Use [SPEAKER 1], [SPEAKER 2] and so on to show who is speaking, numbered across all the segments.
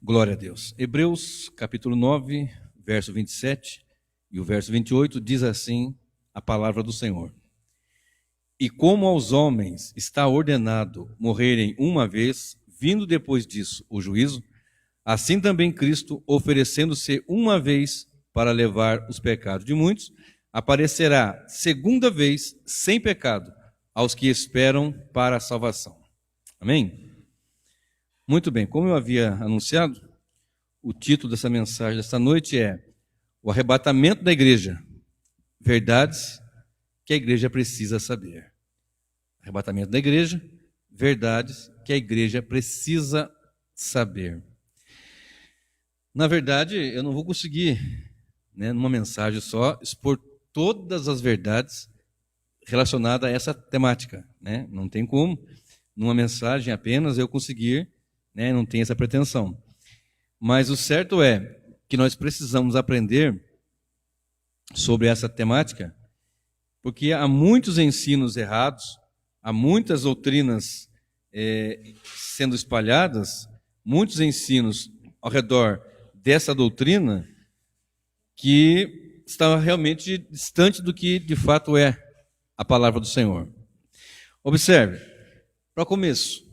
[SPEAKER 1] Glória a Deus. Hebreus, capítulo 9, verso 27 e o verso 28 diz assim a palavra do Senhor. E como aos homens está ordenado morrerem uma vez, vindo depois disso o juízo, assim também Cristo, oferecendo-se uma vez para levar os pecados de muitos, aparecerá segunda vez sem pecado aos que esperam para a salvação. Amém? Muito bem, como eu havia anunciado, o título dessa mensagem desta noite é O Arrebatamento da Igreja, verdades que a igreja precisa saber. Arrebatamento da igreja, verdades que a igreja precisa saber. Na verdade, eu não vou conseguir, numa mensagem só, expor todas as verdades relacionadas a essa temática. Não tem como, numa mensagem apenas, eu conseguir, não tem essa pretensão. Mas o certo é que nós precisamos aprender sobre essa temática, porque há muitos ensinos errados, há muitas doutrinas sendo espalhadas, muitos ensinos ao redor dessa doutrina que estão realmente distante do que de fato é a palavra do Senhor. Observe, para começo,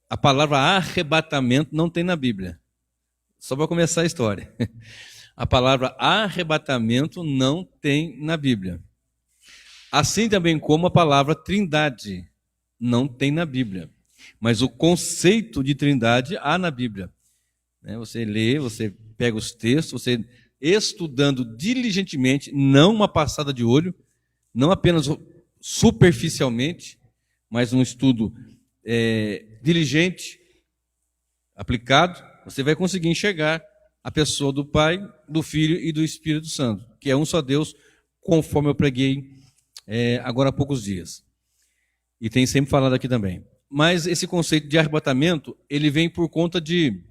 [SPEAKER 1] a palavra arrebatamento não tem na Bíblia. Só para começar a história. A palavra arrebatamento não tem na Bíblia. Assim também como a palavra trindade não tem na Bíblia. Mas o conceito de trindade há na Bíblia. Você lê, você pega os textos, você estudando diligentemente, não uma passada de olho, não apenas superficialmente, mas um estudo diligente, aplicado, você vai conseguir enxergar a pessoa do Pai, do Filho e do Espírito Santo, que é um só Deus, conforme eu preguei agora há poucos dias. E tem sempre falado aqui também. Mas esse conceito de arrebatamento, ele vem por conta de,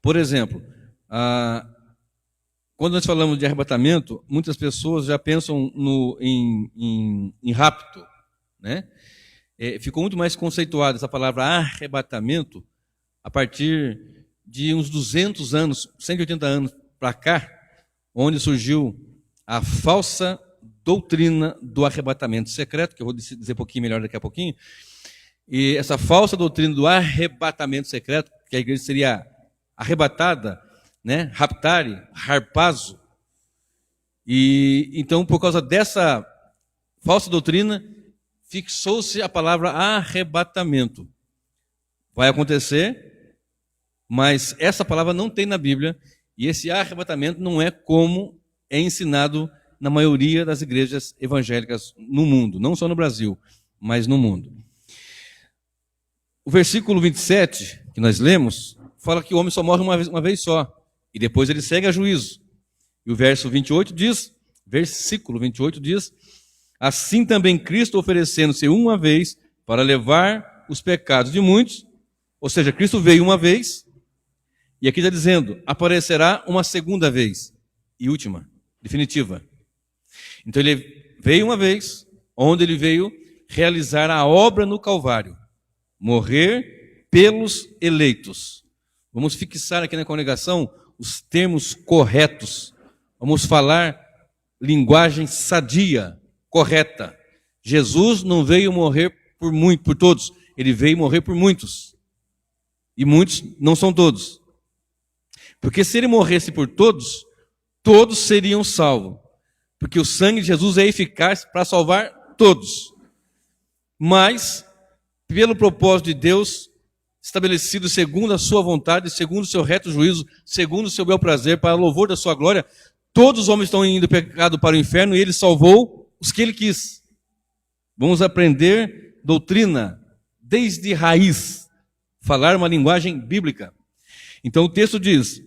[SPEAKER 1] por exemplo, quando nós falamos de arrebatamento, muitas pessoas já pensam em rapto, ficou muito mais conceituada essa palavra arrebatamento a partir de uns 200 anos, 180 anos para cá, onde surgiu a falsa doutrina do arrebatamento secreto, que eu vou dizer um pouquinho melhor daqui a pouquinho. E essa falsa doutrina do arrebatamento secreto, que a igreja seria arrebatada, raptare, harpazo. E então, por causa dessa falsa doutrina, fixou-se a palavra arrebatamento. Vai acontecer, mas essa palavra não tem na Bíblia, e esse arrebatamento não é como é ensinado na maioria das igrejas evangélicas no mundo, não só no Brasil, mas no mundo. O versículo 27, que nós lemos, fala que o homem só morre uma vez só, e depois ele segue a juízo. E o versículo 28 diz, assim também Cristo oferecendo-se uma vez para levar os pecados de muitos, ou seja, Cristo veio uma vez, e aqui está dizendo, aparecerá uma segunda vez, e última, definitiva. Então ele veio uma vez, onde ele veio realizar a obra no Calvário, morrer pelos eleitos. Vamos fixar aqui na congregação os termos corretos, vamos falar linguagem sadia, correta. Jesus não veio morrer por todos, ele veio morrer por muitos. E muitos não são todos. Porque se ele morresse por todos, todos seriam salvos. Porque o sangue de Jesus é eficaz para salvar todos. Mas, pelo propósito de Deus, estabelecido segundo a sua vontade, segundo o seu reto juízo, segundo o seu bel prazer, para louvor da sua glória, todos os homens estão indo pecado para o inferno e ele salvou os que ele quis. Vamos aprender doutrina desde raiz, falar uma linguagem bíblica. Então o texto diz,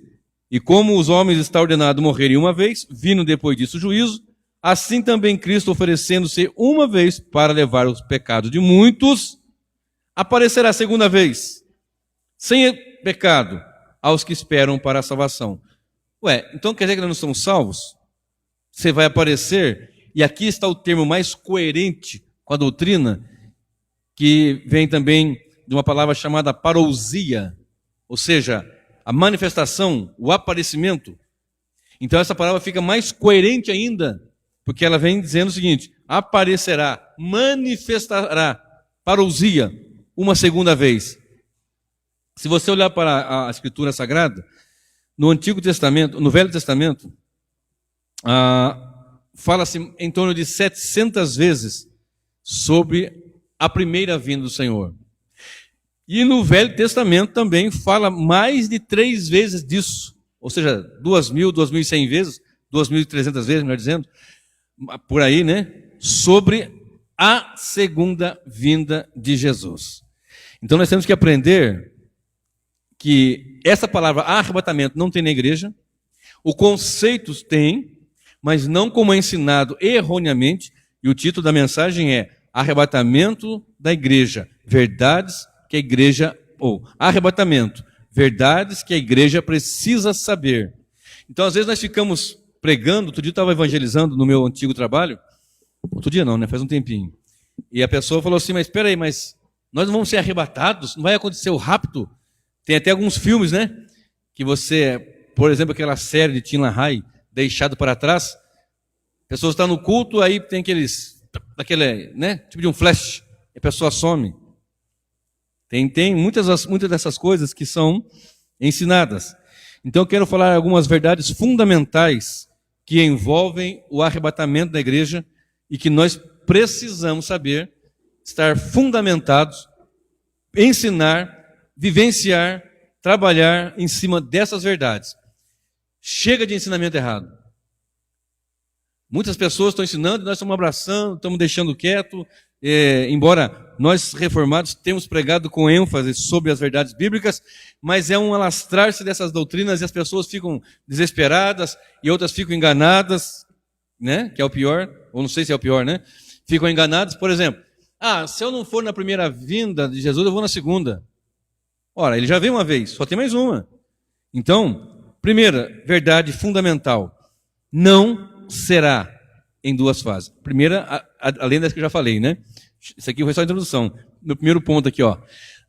[SPEAKER 1] e como os homens está ordenado morrerem uma vez, vindo depois disso o juízo, assim também Cristo oferecendo-se uma vez para levar os pecados de muitos, aparecerá a segunda vez, sem pecado, aos que esperam para a salvação. Então quer dizer que nós não somos salvos? Você vai aparecer, e aqui está o termo mais coerente com a doutrina, que vem também de uma palavra chamada parousia, ou seja, a manifestação, o aparecimento. Então essa palavra fica mais coerente ainda, porque ela vem dizendo o seguinte: aparecerá, manifestará, parousia, uma segunda vez. Se você olhar para a Escritura Sagrada, no Antigo Testamento, no Velho Testamento, fala-se em torno de 700 vezes sobre a primeira vinda do Senhor. E no Velho Testamento também fala mais de 3 vezes disso, ou seja, 2.000, 2.100 vezes, 2.300 vezes, melhor dizendo, por aí, né? Sobre a segunda vinda de Jesus. Então nós temos que aprender que essa palavra arrebatamento não tem na igreja, o conceito tem, mas não como é ensinado erroneamente, e o título da mensagem é Arrebatamento da Igreja, verdades que a igreja, ou arrebatamento, verdades que a igreja precisa saber. Então, às vezes nós ficamos pregando, outro dia eu estava evangelizando no meu antigo trabalho, outro dia não, né? Faz um tempinho. E a pessoa falou assim, mas espera aí, mas nós não vamos ser arrebatados? Não vai acontecer o rapto? Tem até alguns filmes, né? Que você, por exemplo, aquela série de Tim LaHaye, Deixado para Trás, a pessoa está no culto, aí tem aquele, né? Tipo de um flash, a pessoa some. Tem muitas dessas coisas que são ensinadas. Então eu quero falar algumas verdades fundamentais que envolvem o arrebatamento da igreja e que nós precisamos saber, estar fundamentados, ensinar, vivenciar, trabalhar em cima dessas verdades. Chega de ensinamento errado. Muitas pessoas estão ensinando, nós estamos abraçando, estamos deixando quieto, embora nós reformados temos pregado com ênfase sobre as verdades bíblicas, mas é um alastrar-se dessas doutrinas e as pessoas ficam desesperadas e outras ficam enganadas, né? Que é o pior, ou não sei se é o pior, né? Ficam enganadas, por exemplo, se eu não for na primeira vinda de Jesus, eu vou na segunda. Ora, ele já veio uma vez, só tem mais uma. Então, primeira verdade fundamental, não será em 2 fases. Primeira, além das que eu já falei, né? Isso aqui foi só a introdução. No primeiro ponto aqui, ó.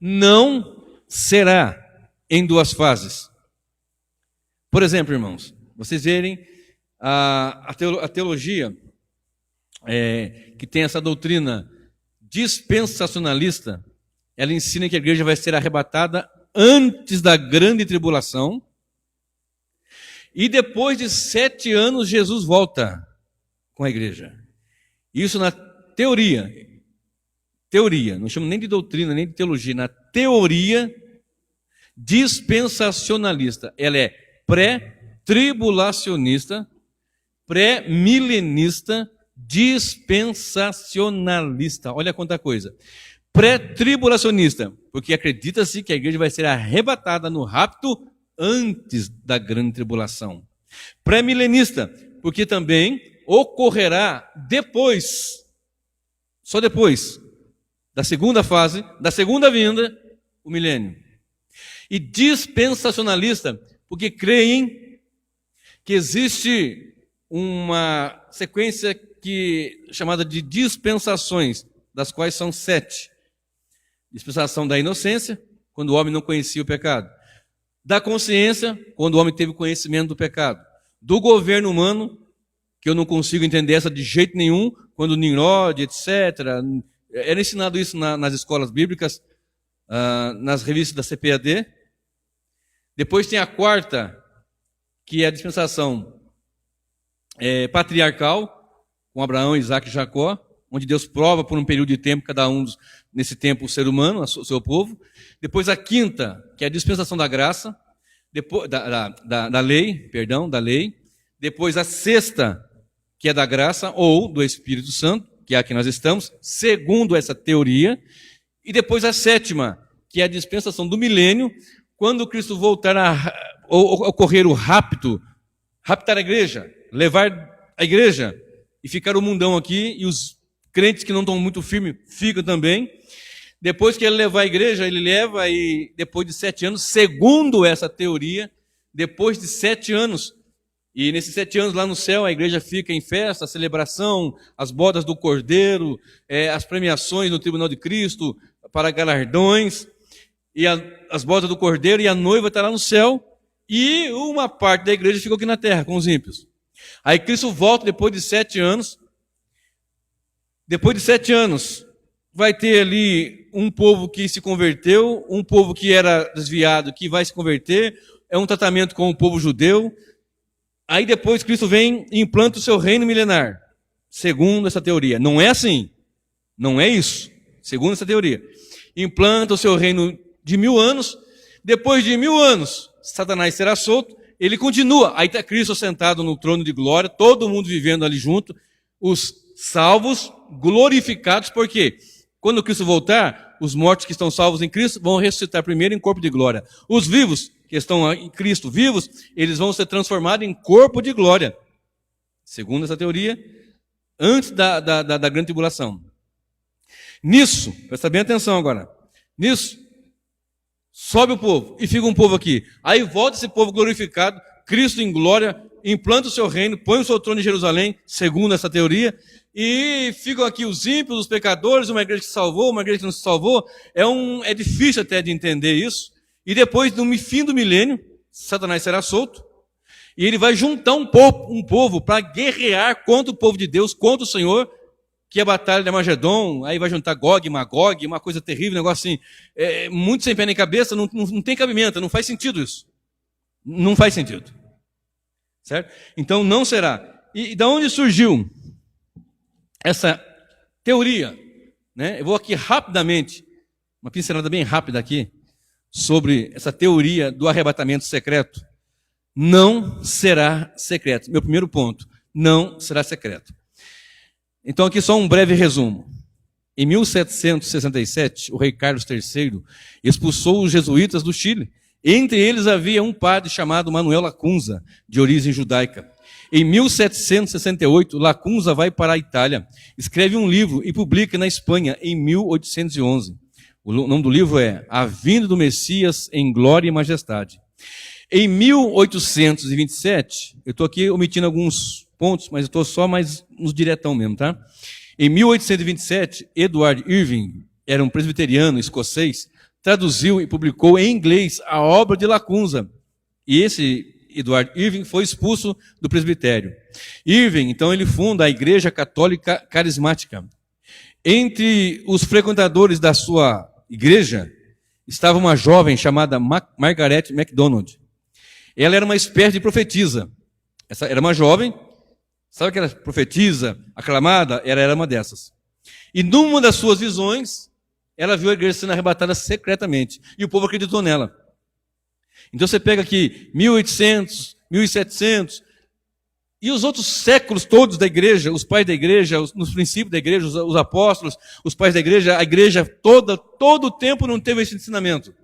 [SPEAKER 1] Não será em 2 fases. Por exemplo, irmãos, vocês verem a teologia que tem essa doutrina dispensacionalista, ela ensina que a igreja vai ser arrebatada antes da grande tribulação e depois de 7 anos Jesus volta com a igreja. Isso na teoria, não chamo nem de doutrina, nem de teologia, na teoria dispensacionalista. Ela é pré-tribulacionista, pré-milenista, dispensacionalista. Olha quanta coisa. Pré-tribulacionista, porque acredita-se que a igreja vai ser arrebatada no rapto antes da grande tribulação. Pré-milenista, porque também ocorrerá depois, só depois da segunda fase, da segunda vinda, o milênio. E dispensacionalista, porque creem que existe uma sequência chamada de dispensações, das quais são 7. Dispensação da inocência, quando o homem não conhecia o pecado. Da consciência, quando o homem teve conhecimento do pecado. Do governo humano, que eu não consigo entender essa de jeito nenhum, quando Nimrod, etc. Era ensinado isso nas escolas bíblicas, nas revistas da CPAD. Depois tem a 4ª, que é a dispensação patriarcal, com Abraão, Isaac e Jacó, onde Deus prova por um período de tempo, cada um, nesse tempo, o ser humano, o seu povo. Depois a 5ª, que é a dispensação da graça, depois, da lei. Depois a 6ª, que é da graça, ou do Espírito Santo, que é a que nós estamos, segundo essa teoria. E depois a 7ª, que é a dispensação do milênio, quando Cristo voltar a ocorrer o rapto, raptar a igreja, levar a igreja e ficar o mundão aqui, e os crentes que não estão muito firmes ficam também. Depois que ele levar a igreja, ele leva, e depois de 7 anos, segundo essa teoria, depois de 7 anos, e nesses 7 anos lá no céu, a igreja fica em festa, celebração, as bodas do Cordeiro, as premiações no tribunal de Cristo, para galardões. e as bodas do cordeiro, e a noiva está lá no céu, e uma parte da igreja ficou aqui na terra, com os ímpios. Aí Cristo volta depois de 7 anos. Depois de 7 anos, vai ter ali um povo que se converteu, um povo que era desviado, que vai se converter, é um tratamento com o povo judeu. Aí depois Cristo vem e implanta o seu reino milenar, segundo essa teoria. Não é assim, não é isso, segundo essa teoria. Implanta o seu reino de 1000 anos, depois de 1000 anos, Satanás será solto, ele continua. Aí está Cristo sentado no trono de glória, todo mundo vivendo ali junto, os salvos, glorificados, porque quando Cristo voltar, os mortos que estão salvos em Cristo vão ressuscitar primeiro em corpo de glória. Os vivos, que estão em Cristo vivos, eles vão ser transformados em corpo de glória. Segundo essa teoria, antes da grande tribulação. Nisso, presta bem atenção agora, nisso, sobe o povo e fica um povo aqui. Aí volta esse povo glorificado, Cristo em glória, implanta o seu reino, põe o seu trono em Jerusalém, segundo essa teoria, e ficam aqui os ímpios, os pecadores, uma igreja que se salvou, uma igreja que não se salvou. É difícil até de entender isso. E depois, no fim do milênio, Satanás será solto, e ele vai juntar um povo para guerrear contra o povo de Deus, contra o Senhor, que é a batalha de Armagedon. Aí vai juntar Gog e Magog, uma coisa terrível, um negócio assim, muito sem pé nem cabeça, não tem cabimento, não faz sentido isso. Não faz sentido. Certo? Então não será. E da onde surgiu essa teoria? Né? Eu vou aqui rapidamente, uma pincelada bem rápida aqui, sobre essa teoria do arrebatamento secreto. Não será secreto. Meu primeiro ponto, não será secreto. Então aqui só um breve resumo. Em 1767, o rei Carlos III expulsou os jesuítas do Chile. Entre eles havia um padre chamado Manuel Lacunza, de origem judaica. Em 1768, Lacunza vai para a Itália, escreve um livro e publica na Espanha em 1811. O nome do livro é A Vinda do Messias em Glória e Majestade. Em 1827, eu estou aqui omitindo alguns pontos, mas eu estou só mais nos diretão mesmo, tá? Em 1827, Edward Irving, era um presbiteriano escocês, traduziu e publicou em inglês a obra de Lacunza. E esse Edward Irving foi expulso do presbitério. Irving, então, ele funda a Igreja Católica Carismática. Entre os frequentadores da sua igreja, estava uma jovem chamada Margaret MacDonald. Ela era uma espécie de profetisa. Essa era uma jovem, sabe aquela profetisa aclamada? Ela era uma dessas. E numa das suas visões, ela viu a igreja sendo arrebatada secretamente. E o povo acreditou nela. Então você pega aqui 1800, 1700, e os outros séculos todos da igreja, os pais da igreja, nos princípios da igreja, os apóstolos, os pais da igreja, a igreja toda, todo o tempo não teve esse ensinamento.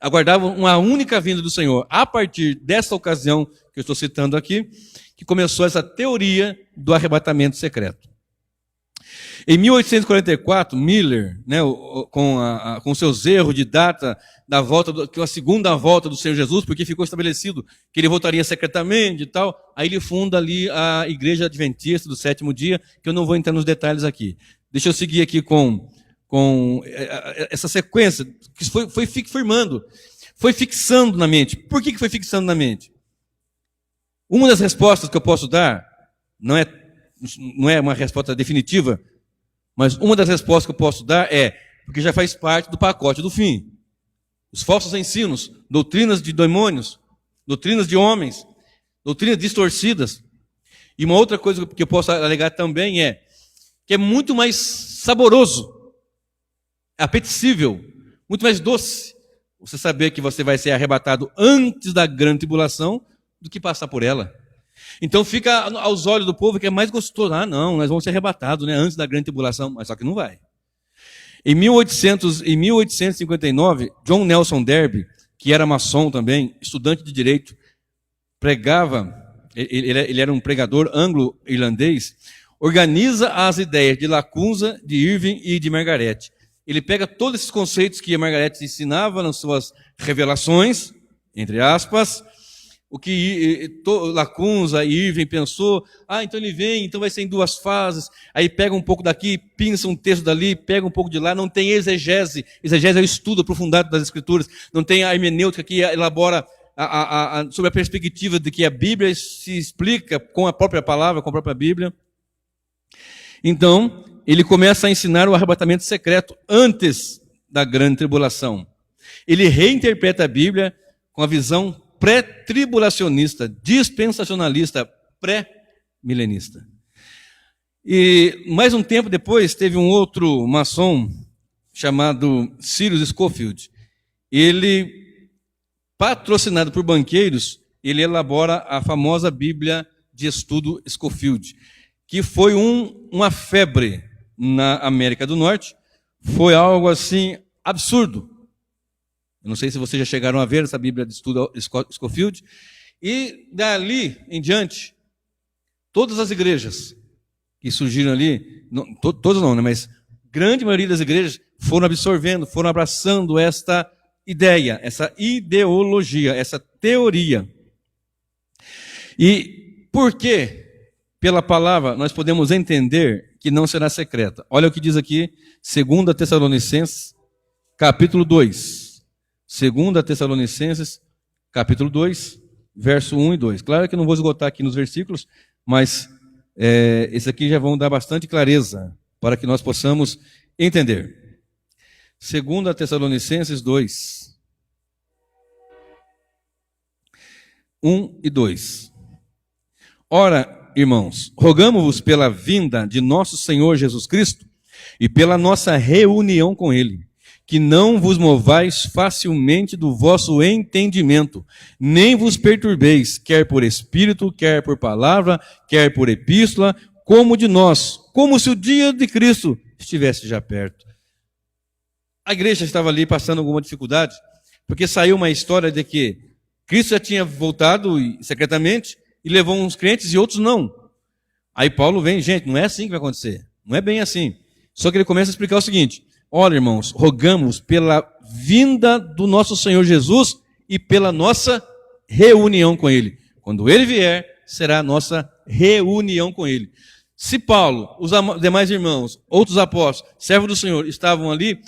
[SPEAKER 1] Aguardavam uma única vinda do Senhor. A partir dessa ocasião, que eu estou citando aqui, que começou essa teoria do arrebatamento secreto. Em 1844, Miller, né, com seus erros de data da volta, a segunda volta do Senhor Jesus, porque ficou estabelecido que ele voltaria secretamente e tal, aí ele funda ali a Igreja Adventista do Sétimo Dia, que eu não vou entrar nos detalhes aqui. Deixa eu seguir aqui com essa sequência, que foi firmando, foi fixando na mente. Por que foi fixando na mente? Uma das respostas que eu posso dar, não é uma resposta definitiva, mas uma das respostas que eu posso dar é porque já faz parte do pacote do fim. Os falsos ensinos, doutrinas de demônios, doutrinas de homens, doutrinas distorcidas. E uma outra coisa que eu posso alegar também é que é muito mais saboroso, apetecível, muito mais doce você saber que você vai ser arrebatado antes da grande tribulação do que passar por ela. Então fica aos olhos do povo que é mais gostoso. Ah, não, nós vamos ser arrebatados, né, antes da grande tribulação, mas só que não vai. Em 1859, John Nelson Darby, que era maçom também, estudante de direito, pregava, ele era um pregador anglo-irlandês, organiza as ideias de Lacunza, de Irving e de Margaret. Ele pega todos esses conceitos que a Margaret ensinava nas suas revelações, entre aspas, o que Lacunza e Irving pensou. Então ele vem, então vai ser em duas fases. Aí pega um pouco daqui, pinça um texto dali, pega um pouco de lá. Não tem exegese. Exegese é o estudo aprofundado das Escrituras. Não tem a hermenêutica que elabora sobre a perspectiva de que a Bíblia se explica com a própria palavra, com a própria Bíblia. Então, ele começa a ensinar o arrebatamento secreto antes da grande tribulação. Ele reinterpreta a Bíblia com a visão pré-tribulacionista, dispensacionalista, pré-milenista. E mais um tempo depois, teve um outro maçom chamado Cyrus Scofield. Ele, patrocinado por banqueiros, ele elabora a famosa Bíblia de Estudo Scofield, que foi uma febre na América do Norte. Foi algo assim absurdo. Eu não sei se vocês já chegaram a ver essa Bíblia de Estudo Scofield. E dali em diante, todas as igrejas que surgiram ali, todas não, né, mas grande maioria das igrejas foram absorvendo, foram abraçando esta ideia, essa ideologia, essa teoria. E por que, pela palavra, nós podemos entender que não será secreta? Olha o que diz aqui, 2 Tessalonicenses, capítulo 2. 2 Tessalonicenses, capítulo 2, verso 1 e 2. Claro que eu não vou esgotar aqui nos versículos, mas esses aqui já vão dar bastante clareza para que nós possamos entender. 2 Tessalonicenses 2, 1 e 2. Ora, irmãos, rogamo-vos pela vinda de nosso Senhor Jesus Cristo e pela nossa reunião com Ele, que não vos movais facilmente do vosso entendimento, nem vos perturbeis, quer por espírito, quer por palavra, quer por epístola, como de nós, como se o dia de Cristo estivesse já perto. A igreja estava ali passando alguma dificuldade, porque saiu uma história de que Cristo já tinha voltado secretamente e levou uns crentes e outros não. Aí Paulo vem, gente, não é assim que vai acontecer, não é bem assim. Só que ele começa a explicar o seguinte: olha, irmãos, rogamos pela vinda do nosso Senhor Jesus e pela nossa reunião com Ele. Quando Ele vier, será a nossa reunião com Ele. Se Paulo, os demais irmãos, outros apóstolos, servos do Senhor, estavam ali,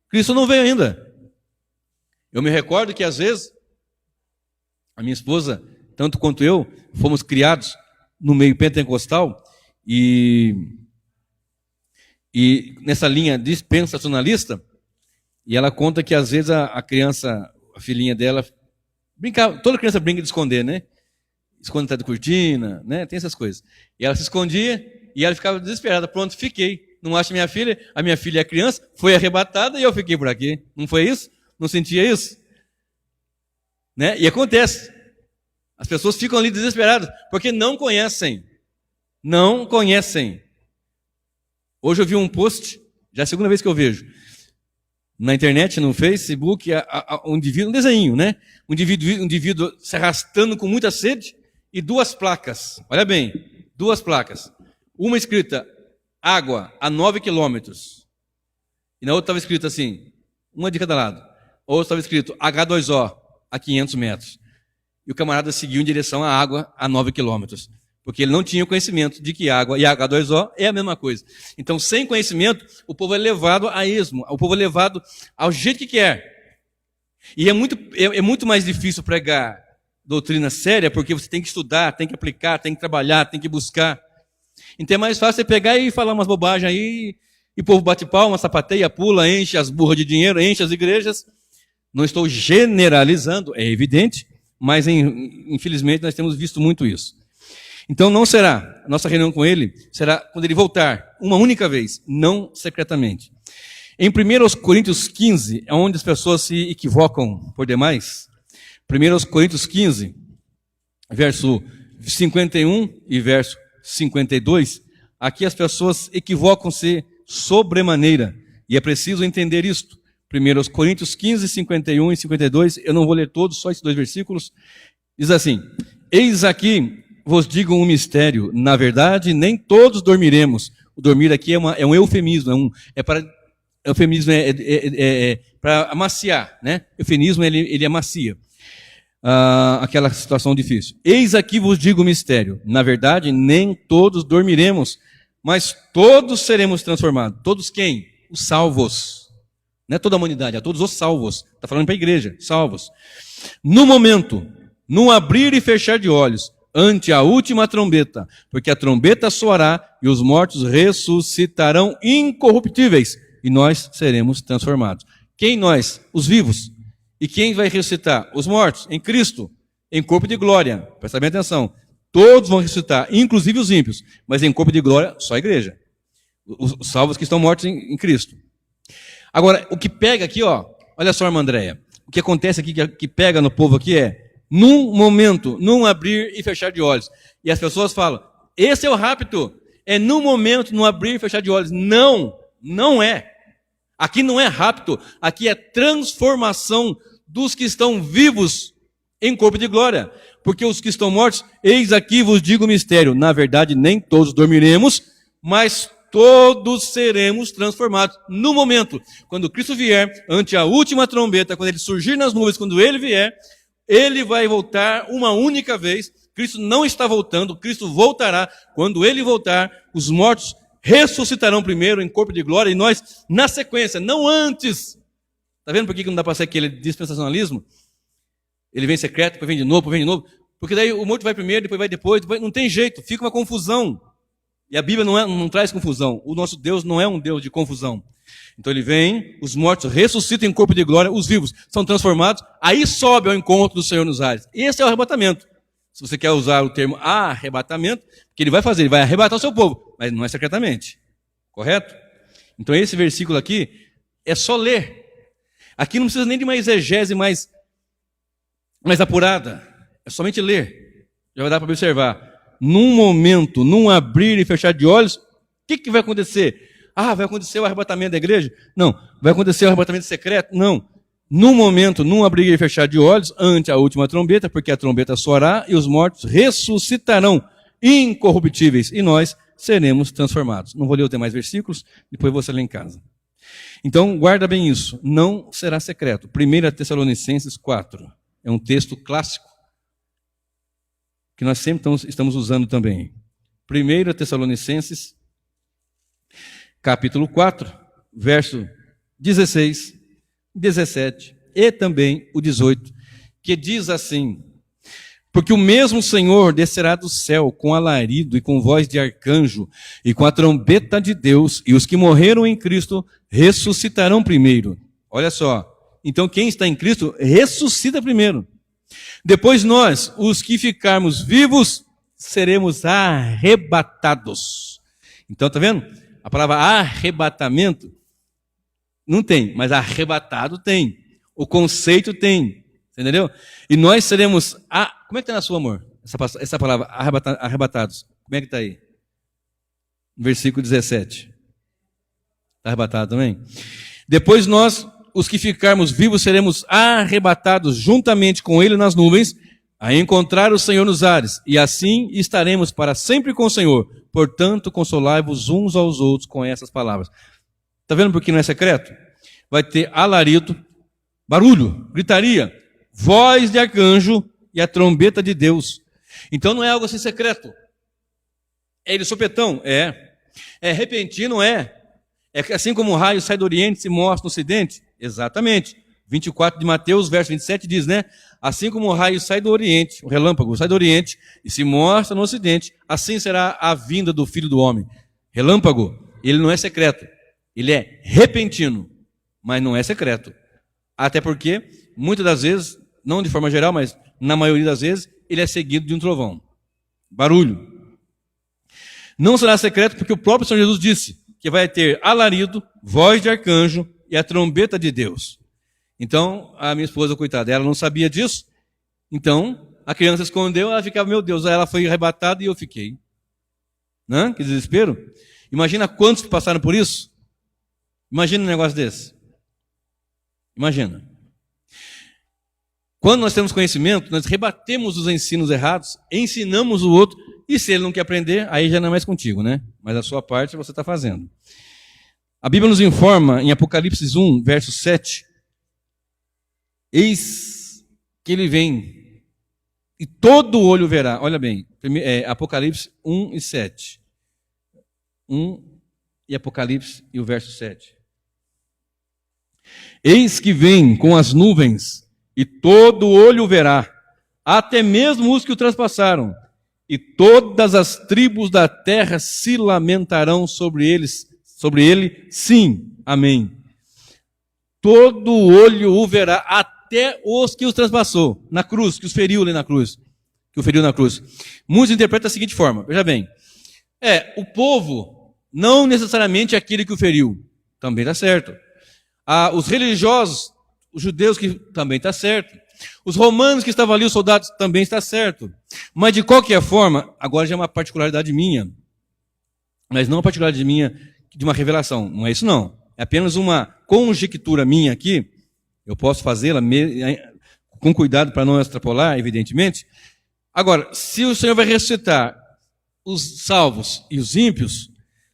[SPEAKER 1] Cristo não veio ainda. Eu me recordo que às vezes, a minha esposa, tanto quanto eu, fomos criados no meio pentecostal e nessa linha dispensacionalista, e ela conta que às vezes a criança, a filhinha dela, brincava, toda criança brinca de esconder, né? Esconde atrás de cortina, né? Tem essas coisas. E ela se escondia e ela ficava desesperada. Pronto, fiquei. Não acho a minha filha é criança, foi arrebatada e eu fiquei por aqui. Não foi isso? Não sentia isso? Né? E acontece. As pessoas ficam ali desesperadas, porque não conhecem. Não conhecem. Hoje eu vi um post, já é a segunda vez que eu vejo, na internet, no Facebook, um indivíduo, um desenho, né? Um indivíduo se arrastando com muita sede e duas placas. Olha bem, duas placas. Uma escrita, água a 9 quilômetros. E na outra estava escrito assim, uma de cada lado. Outra estava escrito H2O a 500 metros. E o camarada seguiu em direção à água a 9 quilômetros. Porque ele não tinha conhecimento de que água e H2O é a mesma coisa. Então, sem conhecimento, o povo é levado a esmo, o povo é levado ao jeito que quer. E é muito mais difícil pregar doutrina séria, porque você tem que estudar, tem que aplicar, tem que trabalhar, tem que buscar. Então é mais fácil você pegar e falar umas bobagens aí, e o povo bate palma, sapateia, pula, enche as burras de dinheiro, enche as igrejas. Não estou generalizando, é evidente, mas infelizmente nós temos visto muito isso. Então não será, a nossa reunião com Ele será quando Ele voltar, uma única vez, não secretamente. Em 1 Coríntios 15, é onde as pessoas se equivocam por demais. 1 Coríntios 15, verso 51 e verso 52, aqui as pessoas equivocam-se sobremaneira, e é preciso entender isto. 1 Coríntios 15, 51 e 52, eu não vou ler todos, só esses dois versículos, diz assim: eis aqui vos digo um mistério, na verdade nem todos dormiremos. O dormir aqui é um eufemismo, eufemismo é para amaciar, né? Eufemismo ele amacia. aquela situação difícil. Eis aqui vos digo o mistério. Na verdade, nem todos dormiremos, mas todos seremos transformados. Todos quem? Os salvos. Não é toda a humanidade, é todos os salvos. Está falando para a igreja, salvos. No momento, num abrir e fechar de olhos, ante a última trombeta, porque a trombeta soará e os mortos ressuscitarão incorruptíveis e nós seremos transformados. Quem nós? Os vivos. E quem vai ressuscitar? Os mortos, em Cristo, em corpo de glória. Presta bem atenção. Todos vão ressuscitar, inclusive os ímpios, mas em corpo de glória, só a igreja. Os salvos que estão mortos em Cristo. Agora, o que pega aqui, ó, olha só, irmã Andréia, o que acontece aqui, que pega no povo aqui num momento, num abrir e fechar de olhos. E as pessoas falam, esse é o rapto, é num momento, num abrir e fechar de olhos. Não, não é. Aqui não é rapto, aqui é transformação dos que estão vivos em corpo de glória. Porque os que estão mortos, eis aqui vos digo o mistério. Na verdade, nem todos dormiremos, mas todos seremos transformados no momento. Quando Cristo vier, ante a última trombeta, quando ele surgir nas nuvens, quando ele vier, ele vai voltar uma única vez. Cristo não está voltando, Cristo voltará. Quando ele voltar, os mortos ressuscitarão primeiro em corpo de glória e nós na sequência, não antes. Está vendo por que não dá para ser aquele dispensacionalismo? Ele vem secreto, depois vem de novo, depois vem de novo. Porque daí o morto vai primeiro, depois vai depois. Não tem jeito, fica uma confusão. E a Bíblia não traz confusão. O nosso Deus não é um Deus de confusão. Então ele vem, os mortos ressuscitam em corpo de glória, os vivos são transformados, aí sobe ao encontro do Senhor nos ares. Esse é o arrebatamento. Se você quer usar o termo arrebatamento, o que ele vai fazer? Ele vai arrebatar o seu povo, mas não é secretamente. Correto? Então esse versículo aqui é só ler. Aqui não precisa nem de uma exegese mais apurada. É somente ler. Já vai dar para observar. Num momento, num abrir e fechar de olhos, o que vai acontecer? Vai acontecer o arrebatamento da igreja? Não. Vai acontecer o arrebatamento secreto? Não. Num momento, num abrir e fechar de olhos, ante a última trombeta, porque a trombeta soará e os mortos ressuscitarão incorruptíveis e nós seremos transformados. Não vou ler os demais versículos, depois você lê em casa. Então, guarda bem isso. Não será secreto. 1 Tessalonicenses 4. É um texto clássico que nós sempre estamos usando também. 1 Tessalonicenses, capítulo 4, verso 16, 17 e também o 18, que diz assim: porque o mesmo Senhor descerá do céu com alarido e com voz de arcanjo e com a trombeta de Deus, e os que morreram em Cristo ressuscitarão primeiro. Olha só, então quem está em Cristo ressuscita primeiro. Depois nós, os que ficarmos vivos, seremos arrebatados. Então, tá vendo? A palavra arrebatamento não tem, mas arrebatado tem. O conceito tem. Entendeu? E nós seremos... Como é que está na sua, amor? Essa palavra, arrebatados. Como é que está aí? Versículo 17. Está arrebatado também? Depois nós, os que ficarmos vivos, seremos arrebatados juntamente com ele nas nuvens, a encontrar o Senhor nos ares, e assim estaremos para sempre com o Senhor. Portanto, consolai-vos uns aos outros com essas palavras. Está vendo por que não é secreto? Vai ter alarido, barulho, gritaria, voz de arcanjo e a trombeta de Deus. Então não é algo assim secreto. É de sopetão? É. É repentino? É. É assim como o raio sai do Oriente e se mostra no Ocidente? Exatamente. 24 de Mateus, verso 27 diz, né? Assim como o raio sai do Oriente, o relâmpago sai do Oriente e se mostra no Ocidente, assim será a vinda do Filho do Homem. Relâmpago, ele não é secreto. Ele é repentino, mas não é secreto. Até porque, muitas das vezes, não de forma geral, mas na maioria das vezes, ele é seguido de um trovão. Barulho. Não será secreto porque o próprio Senhor Jesus disse que vai ter alarido, voz de arcanjo e a trombeta de Deus. Então, a minha esposa, coitada, ela não sabia disso. Então, a criança escondeu, ela ficava, meu Deus, ela foi arrebatada e eu fiquei. Né? Que desespero. Imagina quantos que passaram por isso. Imagina um negócio desse. Imagina. Quando nós temos conhecimento, nós rebatemos os ensinos errados, ensinamos o outro, e se ele não quer aprender, aí já não é mais contigo, né? Mas a sua parte você está fazendo. A Bíblia nos informa, em Apocalipse 1, verso 7, eis que ele vem E todo olho verá. Olha bem, Apocalipse 1 e 7. 1 e Apocalipse e o verso 7. Eis que vem com as nuvens, e todo olho verá, até mesmo os que o transpassaram, e todas as tribos da terra se lamentarão sobre ele, sim, amém. Todo olho o verá, até os que os transpassou na cruz, que os feriu ali na cruz, que o feriu na cruz. Muitos interpretam da seguinte forma, veja bem, o povo, não necessariamente aquele que o feriu, também está certo. Os religiosos, os judeus, que também está certo. Os romanos que estavam ali, os soldados, também está certo. Mas de qualquer forma, agora já é uma particularidade minha, mas não uma particularidade minha de uma revelação, não é isso não. É apenas uma conjectura minha aqui, eu posso fazê-la com cuidado para não extrapolar, evidentemente. Agora, se o Senhor vai ressuscitar os salvos e os ímpios,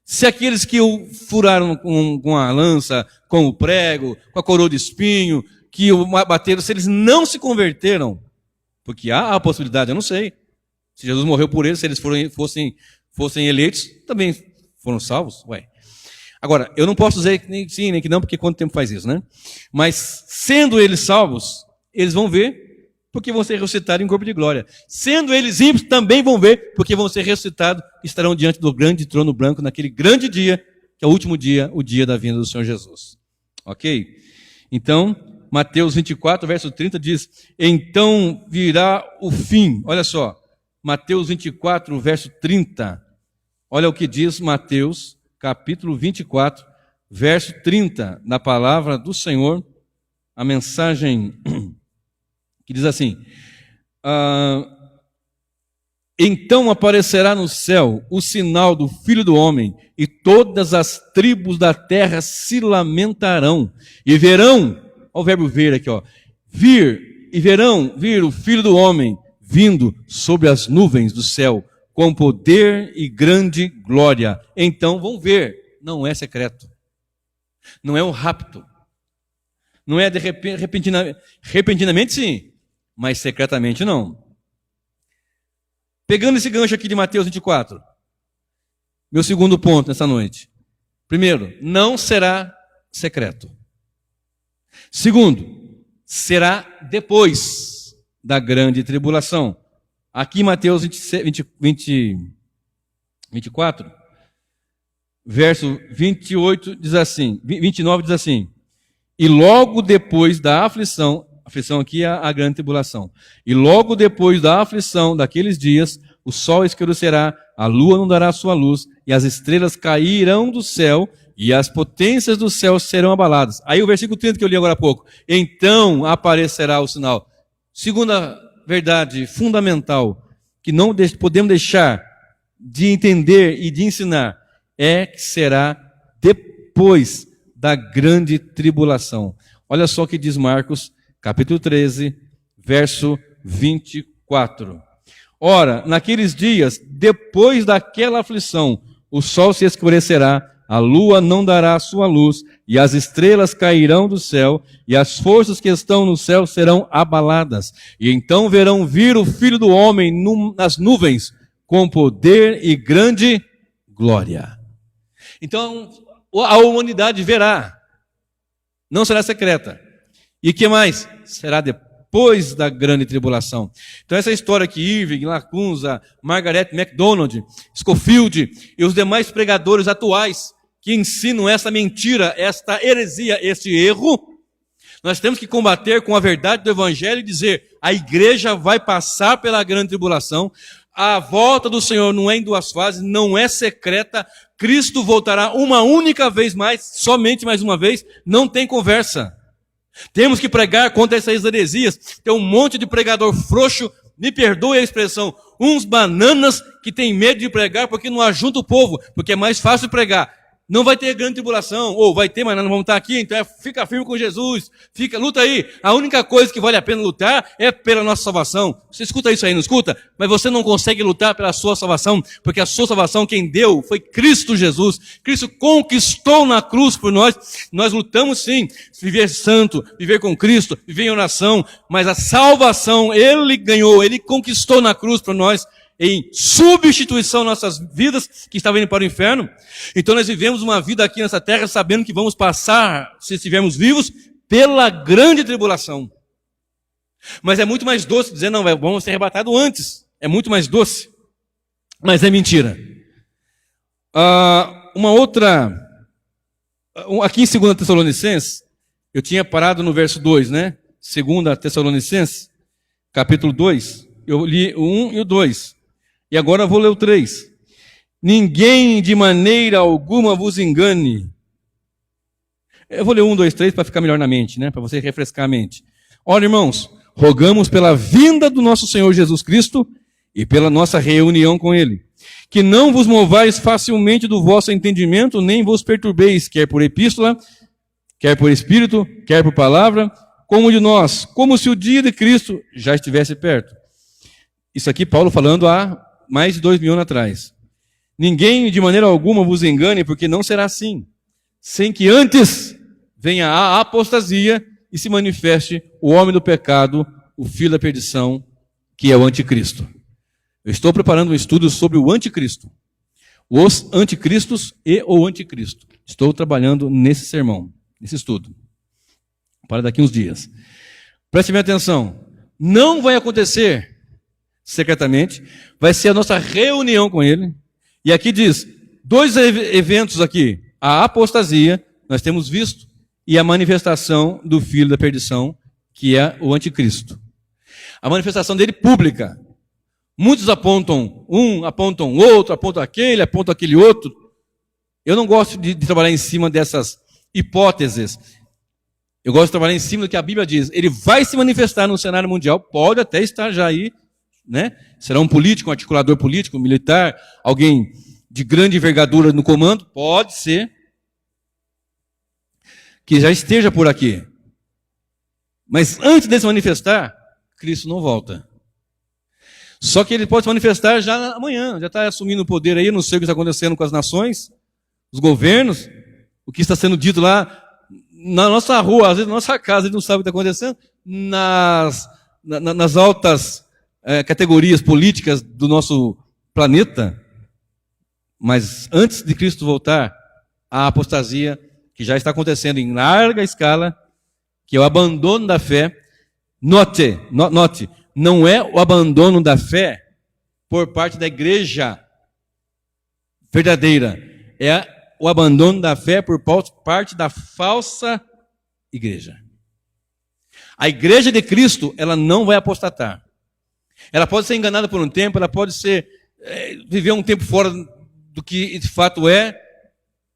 [SPEAKER 1] se aqueles que o furaram com a lança, com o prego, com a coroa de espinho, que o bateram, se eles não se converteram, porque há a possibilidade, eu não sei, se Jesus morreu por eles, se eles fossem eleitos, também foram salvos, Agora, eu não posso dizer que nem sim, nem que não, porque quanto tempo faz isso, né? Mas, sendo eles salvos, eles vão ver, porque vão ser ressuscitados em corpo de glória. Sendo eles ímpios, também vão ver, porque vão ser ressuscitados e estarão diante do grande trono branco, naquele grande dia, que é o último dia, o dia da vinda do Senhor Jesus. Ok? Então, Mateus 24, verso 30 diz, então virá o fim. Olha só, Mateus 24, verso 30. Olha o que diz Mateus, capítulo 24, verso 30, na palavra do Senhor, a mensagem que diz assim, então aparecerá no céu o sinal do Filho do Homem, e todas as tribos da terra se lamentarão, e verão, olha o verbo ver aqui, verão o Filho do Homem vindo sobre as nuvens do céu, com poder e grande glória. Então vão ver, não é secreto, não é um rapto, não é de repentinamente sim, mas secretamente não. Pegando esse gancho aqui de Mateus 24, meu segundo ponto nessa noite. Primeiro, não será secreto. Segundo, será depois da grande tribulação. Aqui Mateus 24, verso 28 diz assim, 29 diz assim, e logo depois da aflição aqui é a grande tribulação, e logo depois da aflição daqueles dias, o sol escurecerá, a lua não dará sua luz, e as estrelas cairão do céu, e as potências do céu serão abaladas. Aí o versículo 30 que eu li agora há pouco, então aparecerá o sinal. Segunda verdade fundamental, que não podemos deixar de entender e de ensinar, é que será depois da grande tribulação. Olha só o que diz Marcos, capítulo 13, verso 24. Ora, naqueles dias, depois daquela aflição, o sol se escurecerá, a lua não dará sua luz, e as estrelas cairão do céu, e as forças que estão no céu serão abaladas. E então verão vir o Filho do Homem nas nuvens, com poder e grande glória. Então, a humanidade verá, não será secreta. E o que mais? Será depois da grande tribulação. Então essa história que Irving, Lacunza, Margaret MacDonald, Scofield e os demais pregadores atuais que ensinam essa mentira, esta heresia, este erro, nós temos que combater com a verdade do Evangelho e dizer, a igreja vai passar pela grande tribulação, a volta do Senhor não é em duas fases, não é secreta, Cristo voltará uma única vez mais, somente mais uma vez, não tem conversa. Temos que pregar contra essas heresias. Tem um monte de pregador frouxo, me perdoe a expressão, uns bananas que tem medo de pregar porque não ajunta o povo, porque é mais fácil pregar. Não vai ter grande tribulação, ou vai ter, mas nós não vamos estar aqui, então fica firme com Jesus, luta aí. A única coisa que vale a pena lutar é pela nossa salvação. Você escuta isso aí, não escuta? Mas você não consegue lutar pela sua salvação, porque a sua salvação quem deu foi Cristo Jesus. Cristo conquistou na cruz por nós. Nós lutamos sim, viver santo, viver com Cristo, viver em oração, mas a salvação Ele ganhou, Ele conquistou na cruz por nós, em substituição nossas vidas que estavam indo para o inferno. Então nós vivemos uma vida aqui nessa terra sabendo que vamos passar, se estivermos vivos, pela grande tribulação. Mas é muito mais doce dizer, não, vamos ser arrebatados antes. É muito mais doce. Mas é mentira. Uma outra, aqui em 2 Tessalonicenses, eu tinha parado no verso 2, né? 2 Tessalonicenses, capítulo 2. Eu li o 1 e o 2. E agora eu vou ler o 3. Ninguém de maneira alguma vos engane. Eu vou ler 1, 2, 3 para ficar melhor na mente, né? Para você refrescar a mente. Ora, irmãos, rogamos pela vinda do nosso Senhor Jesus Cristo e pela nossa reunião com Ele, que não vos movais facilmente do vosso entendimento, nem vos perturbeis, quer por epístola, quer por espírito, quer por palavra, como de nós, como se o dia de Cristo já estivesse perto. Isso aqui Paulo falando há mais de 2000 anos atrás. Ninguém de maneira alguma vos engane, porque não será assim, sem que antes venha a apostasia e se manifeste o homem do pecado, o filho da perdição, que é o anticristo. Eu estou preparando um estudo sobre o anticristo, os anticristos e o anticristo. Estou trabalhando nesse sermão, nesse estudo, para daqui uns dias. Preste bem atenção, não vai acontecer secretamente, vai ser a nossa reunião com Ele. E aqui diz, 2 eventos aqui, a apostasia, nós temos visto, e a manifestação do filho da perdição, que é o anticristo. A manifestação dele pública. Muitos apontam um, apontam outro, apontam aquele outro. Eu não gosto de trabalhar em cima dessas hipóteses. Eu gosto de trabalhar em cima do que a Bíblia diz. Ele vai se manifestar no cenário mundial, pode até estar já aí, né? Será um político, um articulador político, um militar, alguém de grande envergadura no comando, pode ser que já esteja por aqui. Mas antes de se manifestar, Cristo não volta. Só que ele pode se manifestar já amanhã, já está assumindo o poder aí, eu não sei o que está acontecendo com as nações, os governos, o que está sendo dito lá na nossa rua, às vezes na nossa casa, a gente não sabe o que está acontecendo, nas altas categorias políticas do nosso planeta. Mas antes de Cristo voltar, a apostasia que já está acontecendo em larga escala, que é o abandono da fé. Note, não é o abandono da fé por parte da igreja verdadeira, é o abandono da fé por parte da falsa igreja. A igreja de Cristo, ela não vai apostatar. Ela pode ser enganada por um tempo, ela pode viver um tempo fora do que de fato é,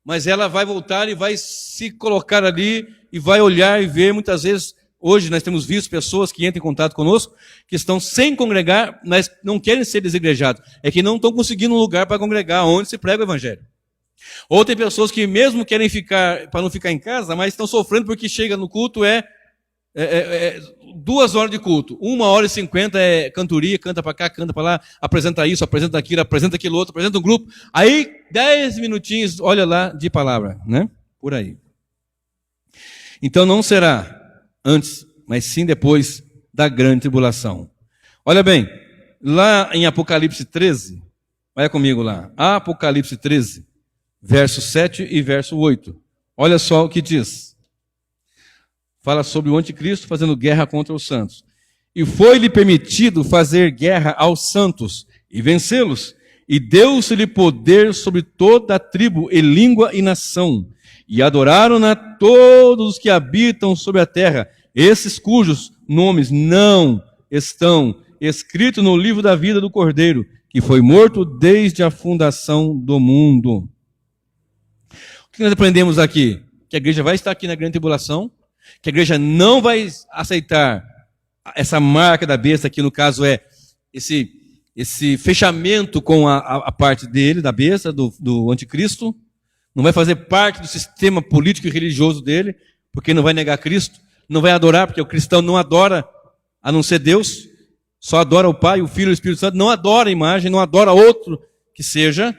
[SPEAKER 1] mas ela vai voltar e vai se colocar ali e vai olhar e ver. Muitas vezes, hoje nós temos visto pessoas que entram em contato conosco, que estão sem congregar, mas não querem ser desigrejados. É que não estão conseguindo um lugar para congregar onde se prega o evangelho. Ou tem pessoas que mesmo querem ficar, para não ficar em casa, mas estão sofrendo porque chega no culto, 2 horas de culto, 1h50 é cantoria, canta para cá, canta para lá, apresenta isso, apresenta aquilo, apresenta aquilo outro, apresenta um grupo, aí 10 minutinhos, olha lá, de palavra, né? Por aí. Então não será antes, mas sim depois da grande tribulação. Olha bem, lá em Apocalipse 13, olha comigo lá, Apocalipse 13, verso 7 e verso 8, olha só o que diz. Fala sobre o anticristo fazendo guerra contra os santos. E foi-lhe permitido fazer guerra aos santos e vencê-los. E deu-se-lhe poder sobre toda a tribo e língua e nação. E adoraram-na todos os que habitam sobre a terra, esses cujos nomes não estão escritos no livro da vida do Cordeiro, que foi morto desde a fundação do mundo. O que nós aprendemos aqui? Que a igreja vai estar aqui na grande tribulação, que a igreja não vai aceitar essa marca da besta, que no caso é esse fechamento com a parte dele, da besta, do anticristo, não vai fazer parte do sistema político e religioso dele, porque não vai negar Cristo, não vai adorar, porque o cristão não adora a não ser Deus, só adora o Pai, o Filho e o Espírito Santo, não adora a imagem, não adora outro que seja.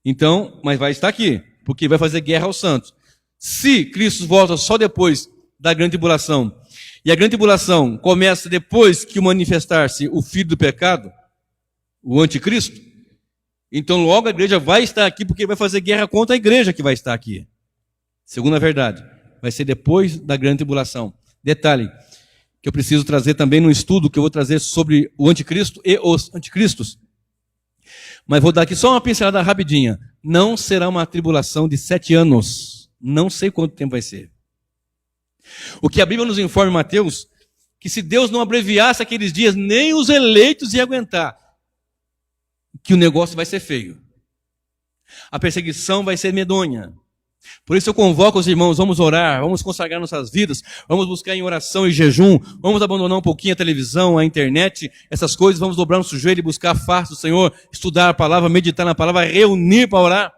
[SPEAKER 1] Então, mas vai estar aqui, porque vai fazer guerra aos santos. Se Cristo volta só depois da grande tribulação, e a grande tribulação começa depois que manifestar-se o filho do pecado, o anticristo, então logo a igreja vai estar aqui, porque vai fazer guerra contra a igreja que vai estar aqui. Segunda verdade, vai ser depois da grande tribulação. Detalhe, que eu preciso trazer também no estudo que eu vou trazer sobre o anticristo e os anticristos. Mas vou dar aqui só uma pincelada rapidinha. Não será uma tribulação de 7 anos. Não sei quanto tempo vai ser. O que a Bíblia nos informa em Mateus, que se Deus não abreviasse aqueles dias, nem os eleitos iam aguentar. Que o negócio vai ser feio. A perseguição vai ser medonha. Por isso eu convoco os irmãos, vamos orar, vamos consagrar nossas vidas, vamos buscar em oração e jejum, vamos abandonar um pouquinho a televisão, a internet, essas coisas, vamos dobrar nosso joelho e buscar a face do Senhor, estudar a palavra, meditar na palavra, reunir para orar.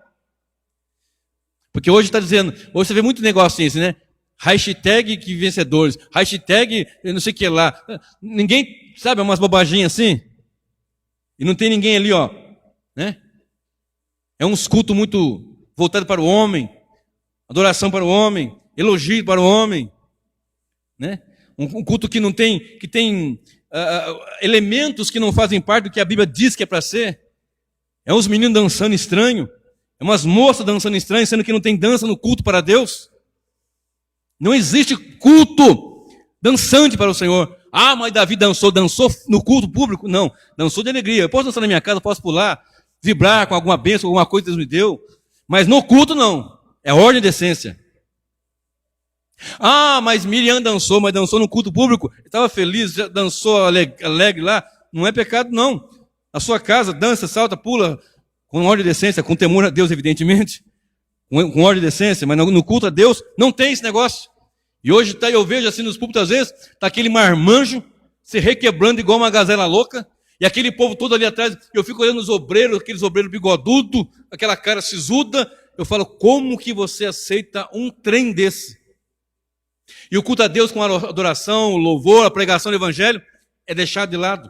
[SPEAKER 1] Porque hoje está dizendo, hoje você vê muito negócio assim, né? Hashtag que vencedores, hashtag não sei o que lá. Ninguém, sabe, umas bobaginhas assim? E não tem ninguém ali, ó, né? É uns cultos muito voltados para o homem, adoração para o homem, elogio para o homem, né? Um culto que não tem, que tem elementos que não fazem parte do que a Bíblia diz que é para ser. É uns meninos dançando estranho, é umas moças dançando estranho, sendo que não tem dança no culto para Deus. Não existe culto dançante para o Senhor. Ah, mas Davi dançou no culto público? Não, dançou de alegria. Eu posso dançar na minha casa, posso pular, vibrar com alguma bênção, alguma coisa que Deus me deu, mas no culto não. É ordem de essência. Ah, mas Miriam dançou, mas dançou no culto público. Estava feliz, dançou alegre lá. Não é pecado, não. Na sua casa, dança, salta, pula, com ordem de essência, com temor a Deus, evidentemente. Com ordem de essência, mas no culto a Deus não tem esse negócio. E hoje eu vejo assim nos púlpitos, às vezes, está aquele marmanjo se requebrando igual uma gazela louca, e aquele povo todo ali atrás, eu fico olhando os obreiros, aqueles obreiros bigodudos, aquela cara sisuda, eu falo, como que você aceita um trem desse? E o culto a Deus com a adoração, o louvor, a pregação do evangelho, é deixado de lado.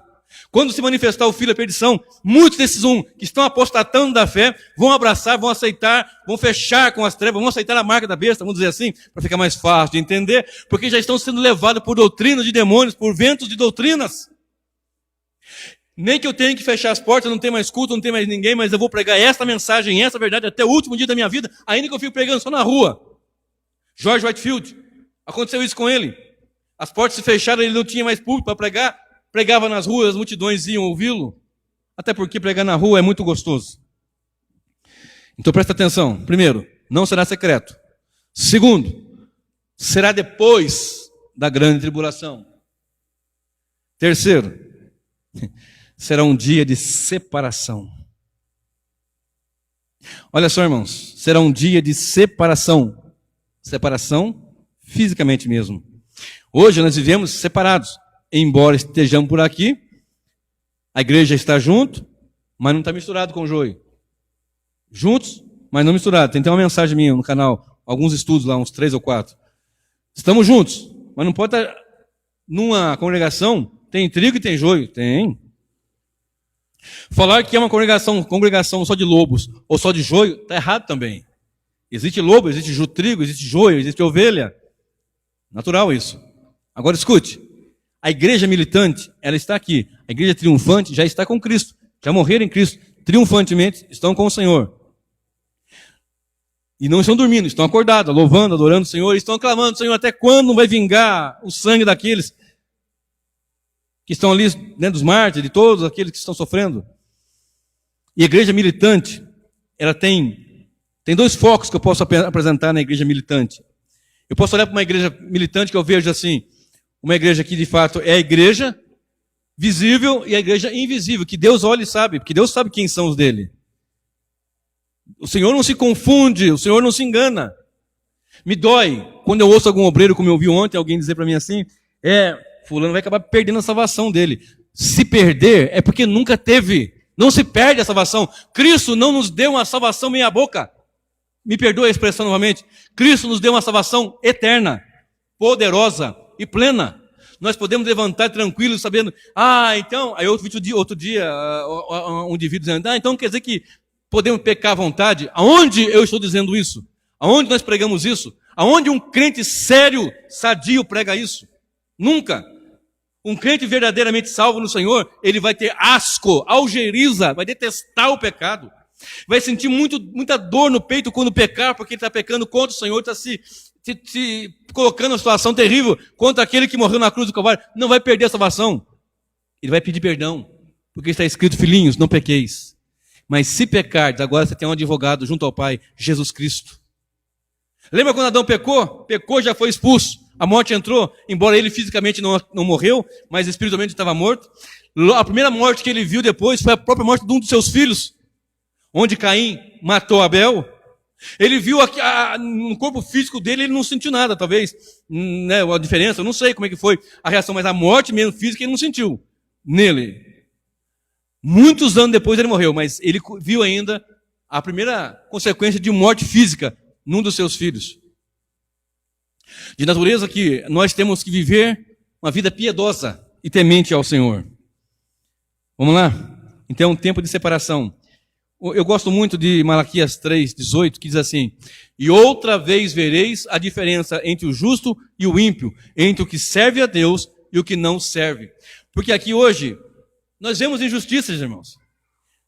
[SPEAKER 1] Quando se manifestar o filho da perdição, muitos desses que estão apostatando da fé, vão abraçar, vão aceitar, vão fechar com as trevas, vão aceitar a marca da besta, vamos dizer assim, para ficar mais fácil de entender, porque já estão sendo levados por doutrinas de demônios, por ventos de doutrinas. Nem que eu tenha que fechar as portas, não tem mais culto, não tem mais ninguém, mas eu vou pregar essa mensagem, essa verdade até o último dia da minha vida, ainda que eu fique pregando só na rua. George Whitefield, aconteceu isso com ele. As portas se fecharam, ele não tinha mais público para pregar, pregava nas ruas, as multidões iam ouvi-lo, até porque pregar na rua é muito gostoso. Então presta atenção. Primeiro, não será secreto. Segundo, será depois da grande tribulação. Terceiro, será um dia de separação. Olha só, irmãos, será um dia de separação. Separação fisicamente mesmo. Hoje nós vivemos separados. Embora estejamos por aqui, a igreja está junto, mas não está misturado com o joio. Juntos, mas não misturado. Tem uma mensagem minha no canal, alguns estudos lá, uns 3 ou 4. Estamos juntos, mas não pode estar numa congregação, tem trigo e tem joio. Tem. Falar que é uma congregação só de lobos ou só de joio, está errado também. Existe lobo, existe trigo, existe joio, existe ovelha. Natural isso. Agora escute. A igreja militante, ela está aqui. A igreja triunfante já está com Cristo. Já morreram em Cristo. Triunfantemente estão com o Senhor. E não estão dormindo, estão acordados, louvando, adorando o Senhor. Estão clamando, Senhor, até quando vai vingar o sangue daqueles que estão ali, né, dos mártires, de todos aqueles que estão sofrendo. E a igreja militante, ela tem 2 focos que eu posso apresentar na igreja militante. Eu posso olhar para uma igreja militante que eu vejo assim, uma igreja que de fato é a igreja visível e a igreja invisível, que Deus olha e sabe, porque Deus sabe quem são os dele. O Senhor não se confunde, o Senhor não se engana. Me dói quando eu ouço algum obreiro, como eu ouvi ontem, alguém dizer para mim assim, fulano vai acabar perdendo a salvação dele. Se perder, é porque nunca teve. Não se perde a salvação. Cristo não nos deu uma salvação meia boca. Me perdoe a expressão novamente. Cristo nos deu uma salvação eterna, poderosa e plena. Nós podemos levantar tranquilos sabendo, então, aí outro dia um indivíduo dizendo, então quer dizer que podemos pecar à vontade? Aonde eu estou dizendo isso? Aonde nós pregamos isso? Aonde um crente sério, sadio prega isso? Nunca. Um crente verdadeiramente salvo no Senhor, ele vai ter asco, algeriza, vai detestar o pecado. Vai sentir muita dor no peito quando pecar, porque ele está pecando contra o Senhor, está se colocando numa situação terrível contra aquele que morreu na cruz do Calvário. Não vai perder a salvação. Ele vai pedir perdão, porque está escrito, filhinhos, não pequeis. Mas se pecardes, agora você tem um advogado junto ao Pai, Jesus Cristo. Lembra quando Adão pecou? Pecou, já foi expulso. A morte entrou, embora ele fisicamente não morreu, mas espiritualmente estava morto. A primeira morte que ele viu depois foi a própria morte de um dos seus filhos, onde Caim matou Abel. Ele viu no corpo físico dele, ele não sentiu nada, talvez, né, a diferença, eu não sei como é que foi a reação, mas a morte mesmo física ele não sentiu nele. Muitos anos depois ele morreu, mas ele viu ainda a primeira consequência de morte física num dos seus filhos. De natureza que nós temos que viver uma vida piedosa e temente ao Senhor. Vamos lá? Então, um tempo de separação. Eu gosto muito de Malaquias 3:18, que diz assim, e outra vez vereis a diferença entre o justo e o ímpio, entre o que serve a Deus e o que não serve. Porque aqui hoje, nós vemos injustiças, irmãos.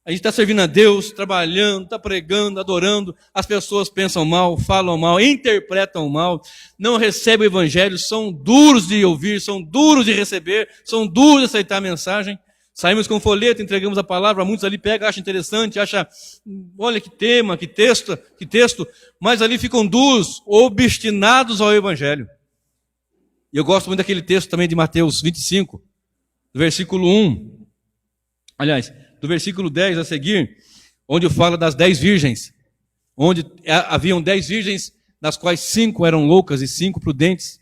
[SPEAKER 1] A gente está servindo a Deus, trabalhando, está pregando, adorando, as pessoas pensam mal, falam mal, interpretam mal, não recebem o evangelho, são duros de ouvir, são duros de receber, são duros de aceitar a mensagem. Saímos com um folheto, entregamos a palavra, muitos ali pegam, acham interessante, acham, olha que tema, que texto, mas ali ficam duros, obstinados ao evangelho. E eu gosto muito daquele texto também de Mateus 25, do versículo 1. Aliás, do versículo 10 a seguir, onde fala das 10 virgens, onde haviam 10 virgens, das quais 5 eram loucas e 5 prudentes.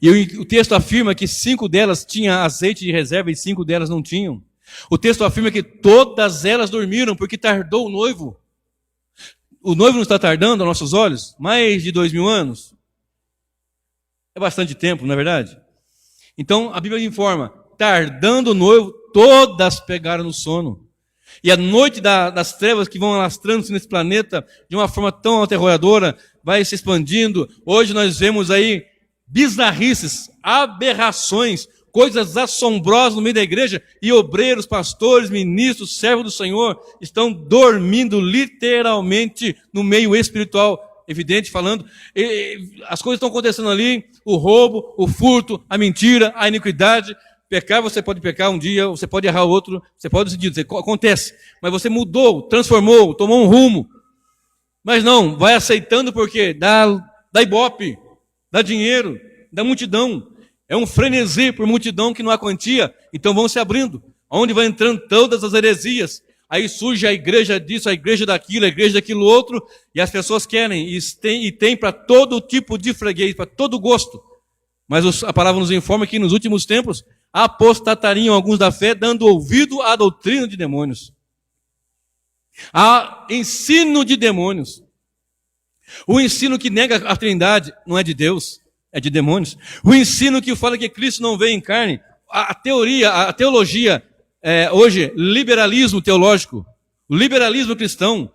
[SPEAKER 1] E o texto afirma que 5 delas tinham azeite de reserva e 5 delas não tinham. O texto afirma que todas elas dormiram porque tardou o noivo. O noivo não está tardando aos nossos olhos? Mais de 2000 anos? É bastante tempo, não é verdade? Então a Bíblia informa, tardando o noivo, todas pegaram no sono. E a noite das trevas que vão alastrando-se nesse planeta de uma forma tão aterroradora, vai se expandindo. Hoje nós vemos aí bizarrices, aberrações, coisas assombrosas no meio da igreja, e obreiros, pastores, ministros, servos do Senhor estão dormindo literalmente no meio espiritual, evidente falando. As coisas estão acontecendo ali, o roubo, o furto, a mentira, a iniquidade. Pecar, você pode pecar um dia, você pode errar outro, você pode decidir, acontece, mas você mudou, transformou, tomou um rumo. Mas não, vai aceitando porque dá ibope, dá dinheiro, dá multidão. É um frenesi por multidão que não há quantia, então vão se abrindo. Onde vai entrando todas as heresias. Aí surge a igreja disso, a igreja daquilo, a igreja daquilo outro, e as pessoas querem, e tem para todo tipo de freguês, para todo gosto. Mas a palavra nos informa que nos últimos tempos apostatariam alguns da fé, dando ouvido à doutrina de demônios. A ensino de demônios. O ensino que nega a Trindade não é de Deus, é de demônios. O ensino que fala que Cristo não veio em carne, a teologia, hoje, liberalismo teológico, o liberalismo cristão.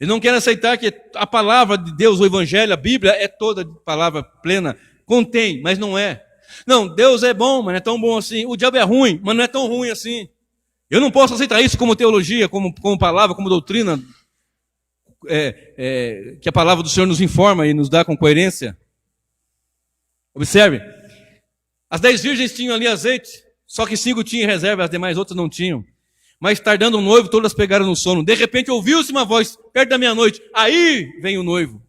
[SPEAKER 1] Eles não querem aceitar que a palavra de Deus, o Evangelho, a Bíblia, é toda palavra plena, contém, mas não é. Não, Deus é bom, mas não é tão bom assim. O diabo é ruim, mas não é tão ruim assim. Eu não posso aceitar isso como teologia, como palavra, como doutrina, que a palavra do Senhor nos informa e nos dá com coerência. Observe, as 10 virgens tinham ali azeite, só que 5 tinham em reserva, as demais outras não tinham. Mas tardando o noivo, todas pegaram no sono. De repente ouviu-se uma voz, perto da meia-noite, aí vem o noivo.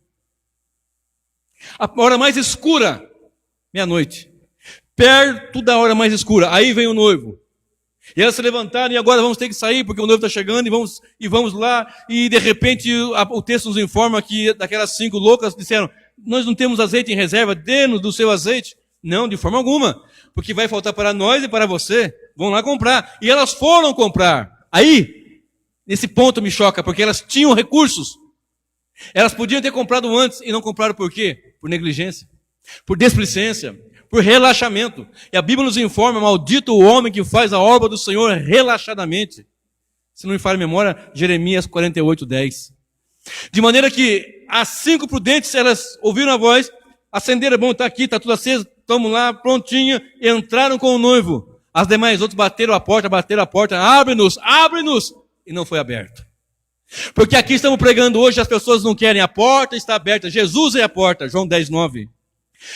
[SPEAKER 1] A hora mais escura, meia-noite. Perto da hora mais escura, aí vem o noivo. E elas se levantaram, e agora vamos ter que sair, porque o noivo está chegando, e vamos lá. E de repente o texto nos informa que daquelas 5 loucas disseram, nós não temos azeite em reserva, dê-nos do seu azeite. Não, de forma alguma, porque vai faltar para nós e para você. Vão lá comprar. E elas foram comprar. Aí, nesse ponto me choca, porque elas tinham recursos. Elas podiam ter comprado antes e não compraram por quê? Por negligência, por desplicência, por relaxamento. E a Bíblia nos informa, maldito o homem que faz a obra do Senhor relaxadamente. Se não me falha a memória, Jeremias 48:10. De maneira que as 5 prudentes, elas ouviram a voz, acenderam, bom, está aqui, está tudo aceso, estamos lá, prontinho, entraram com o noivo. As demais outras bateram a porta, abre-nos, abre-nos, e não foi aberto. Porque aqui estamos pregando hoje, as pessoas não querem, a porta está aberta, Jesus é a porta, João 10:9.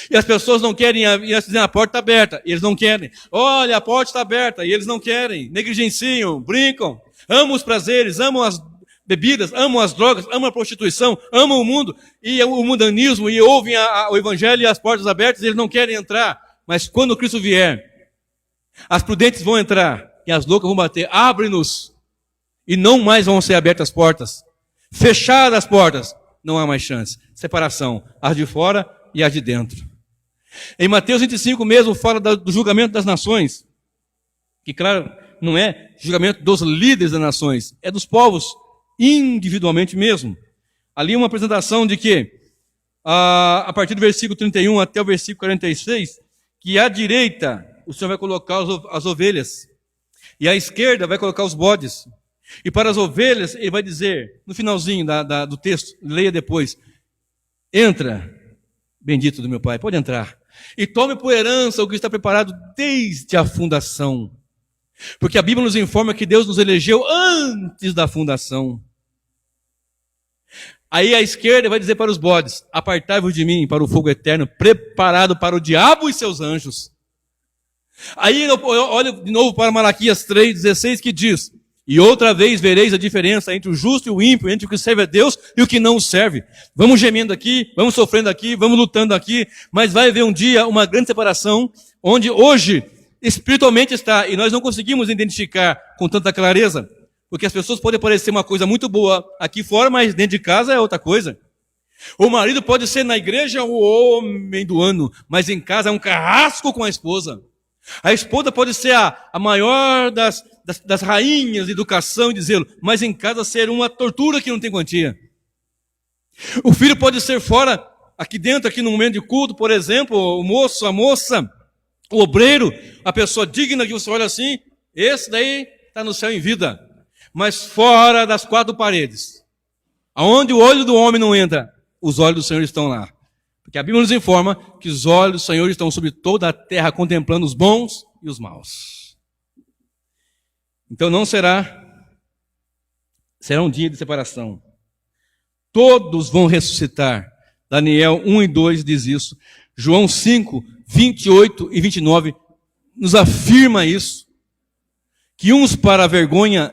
[SPEAKER 1] E as pessoas não querem, e elas dizem, a porta está aberta, e eles não querem. Olha, a porta está aberta, e eles não querem, negligenciam, brincam, amam os prazeres, amam as bebidas, amam as drogas, amam a prostituição, amam o mundo, e o mundanismo, e ouvem o evangelho e as portas abertas, e eles não querem entrar. Mas quando Cristo vier, as prudentes vão entrar, e as loucas vão bater, abre-nos. E não mais vão ser abertas as portas. Fechadas as portas, não há mais chance. Separação, as de fora e as de dentro. Em Mateus 25 mesmo fala do julgamento das nações. Que claro, não é julgamento dos líderes das nações, é dos povos, individualmente mesmo. Ali uma apresentação de que, a partir do versículo 31 até o versículo 46, que à direita o Senhor vai colocar as ovelhas, e à esquerda vai colocar os bodes. E para as ovelhas, ele vai dizer, no finalzinho do texto, leia depois, entra, bendito do meu Pai, pode entrar, e tome por herança o que está preparado desde a fundação. Porque a Bíblia nos informa que Deus nos elegeu antes da fundação. Aí à esquerda vai dizer para os bodes, apartai-vos de mim para o fogo eterno, preparado para o diabo e seus anjos. Aí eu olho de novo para Malaquias 3,16, que diz, e outra vez vereis a diferença entre o justo e o ímpio, entre o que serve a Deus e o que não o serve. Vamos gemendo aqui, vamos sofrendo aqui, vamos lutando aqui, mas vai haver um dia uma grande separação, onde hoje espiritualmente está, e nós não conseguimos identificar com tanta clareza, porque as pessoas podem parecer uma coisa muito boa aqui fora, mas dentro de casa é outra coisa. O marido pode ser na igreja o homem do ano, mas em casa é um carrasco com a esposa. A esposa pode ser a maior das rainhas de educação e de zelo, mas em casa ser uma tortura que não tem quantia. O filho pode ser fora, aqui dentro, aqui no momento de culto, por exemplo, o moço, a moça, o obreiro, a pessoa digna que você olha assim, esse daí está no céu em vida. Mas fora das 4 paredes, aonde o olho do homem não entra, os olhos do Senhor estão lá. Porque a Bíblia nos informa que os olhos do Senhor estão sobre toda a terra, contemplando os bons e os maus. Então não será um dia de separação. Todos vão ressuscitar. Daniel 1 e 2 diz isso. João 5, 28 e 29 nos afirma isso. Que uns para a vergonha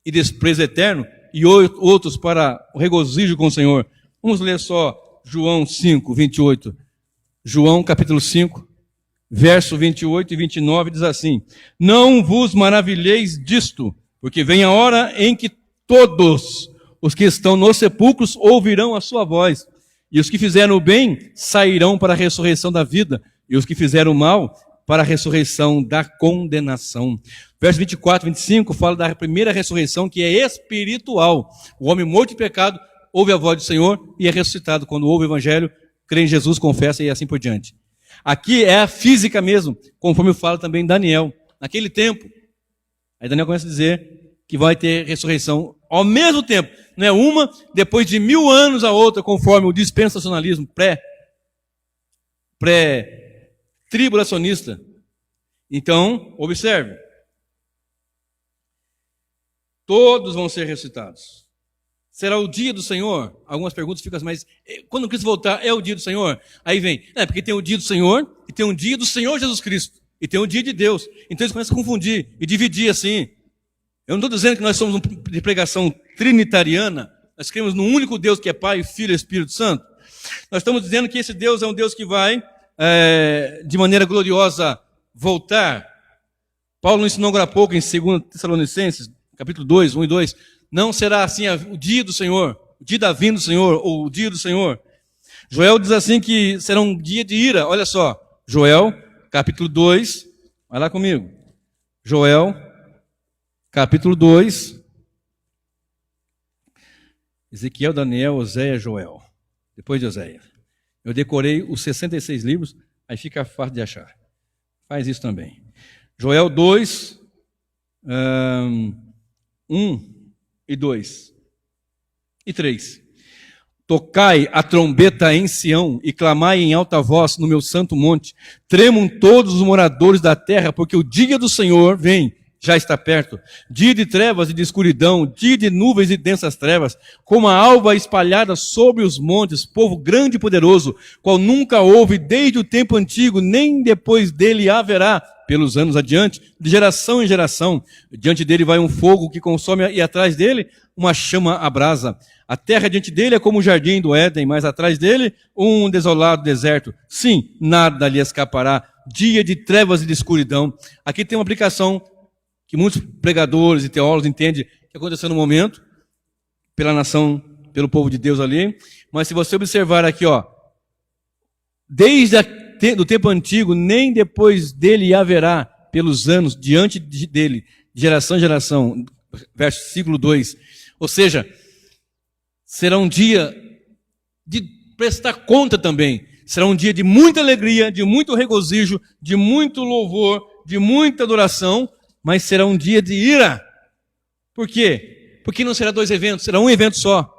[SPEAKER 1] e desprezo eterno, e outros para o regozijo com o Senhor. Vamos ler só João 5, 28. João capítulo 5, verso 28 e 29 diz assim: não vos maravilheis disto, porque vem a hora em que todos os que estão nos sepulcros ouvirão a sua voz, e os que fizeram o bem sairão para a ressurreição da vida, e os que fizeram o mal para a ressurreição da condenação. Verso 24 e 25 fala da primeira ressurreição, que é espiritual. O homem morto em pecado ouve a voz do Senhor e é ressuscitado. Quando ouve o evangelho, crê em Jesus, confessa e assim por diante. Aqui é a física mesmo, conforme fala também Daniel. Naquele tempo, aí Daniel começa a dizer que vai ter ressurreição ao mesmo tempo. Não é uma, depois de 1000 anos a outra, conforme o dispensacionalismo pré-tribulacionista. Então, observe. Todos vão ser ressuscitados. Será o dia do Senhor? Algumas perguntas ficam, mas quando Cristo voltar, é o dia do Senhor? Aí vem, porque tem o dia do Senhor, e tem um dia do Senhor Jesus Cristo, e tem o dia de Deus. Então eles começam a confundir e dividir assim. Eu não estou dizendo que nós somos de pregação trinitariana, nós cremos num único Deus que é Pai, Filho e Espírito Santo. Nós estamos dizendo que esse Deus é um Deus que vai, de maneira gloriosa, voltar. Paulo ensinou agora há pouco em 2 Tessalonicenses, capítulo 2, 1 e 2, não será assim o dia do Senhor, o dia da vinda do Senhor, ou o dia do Senhor. Joel diz assim que será um dia de ira. Olha só, Joel, capítulo 2, vai lá comigo. Joel, capítulo 2, Ezequiel, Daniel, Oséias, Joel. Depois de Oséias. Eu decorei os 66 livros, aí fica fácil de achar. Faz isso também. Joel 2, 1 e 2 e 3. Tocai a trombeta em Sião e clamai em alta voz no meu santo monte. Tremam todos os moradores da terra, porque o dia do Senhor vem, já está perto. Dia de trevas e de escuridão, dia de nuvens e densas trevas, como a alva espalhada sobre os montes, povo grande e poderoso, qual nunca houve desde o tempo antigo, nem depois dele haverá, pelos anos adiante, de geração em geração. Diante dele vai um fogo que consome e atrás dele uma chama abrasa. A terra diante dele é como o jardim do Éden, mas atrás dele um desolado deserto. Sim, nada lhe escapará. Dia de trevas e de escuridão. Aqui tem uma aplicação que muitos pregadores e teólogos entendem que aconteceu no momento, pela nação, pelo povo de Deus ali. Mas se você observar aqui, desde do tempo antigo, nem depois dele haverá, pelos anos, diante dele, de geração em geração, versículo 2. Ou seja, será um dia de prestar conta também. Será um dia de muita alegria, de muito regozijo, de muito louvor, de muita adoração, mas será um dia de ira. Por quê? Porque não será 2 eventos, será um evento só,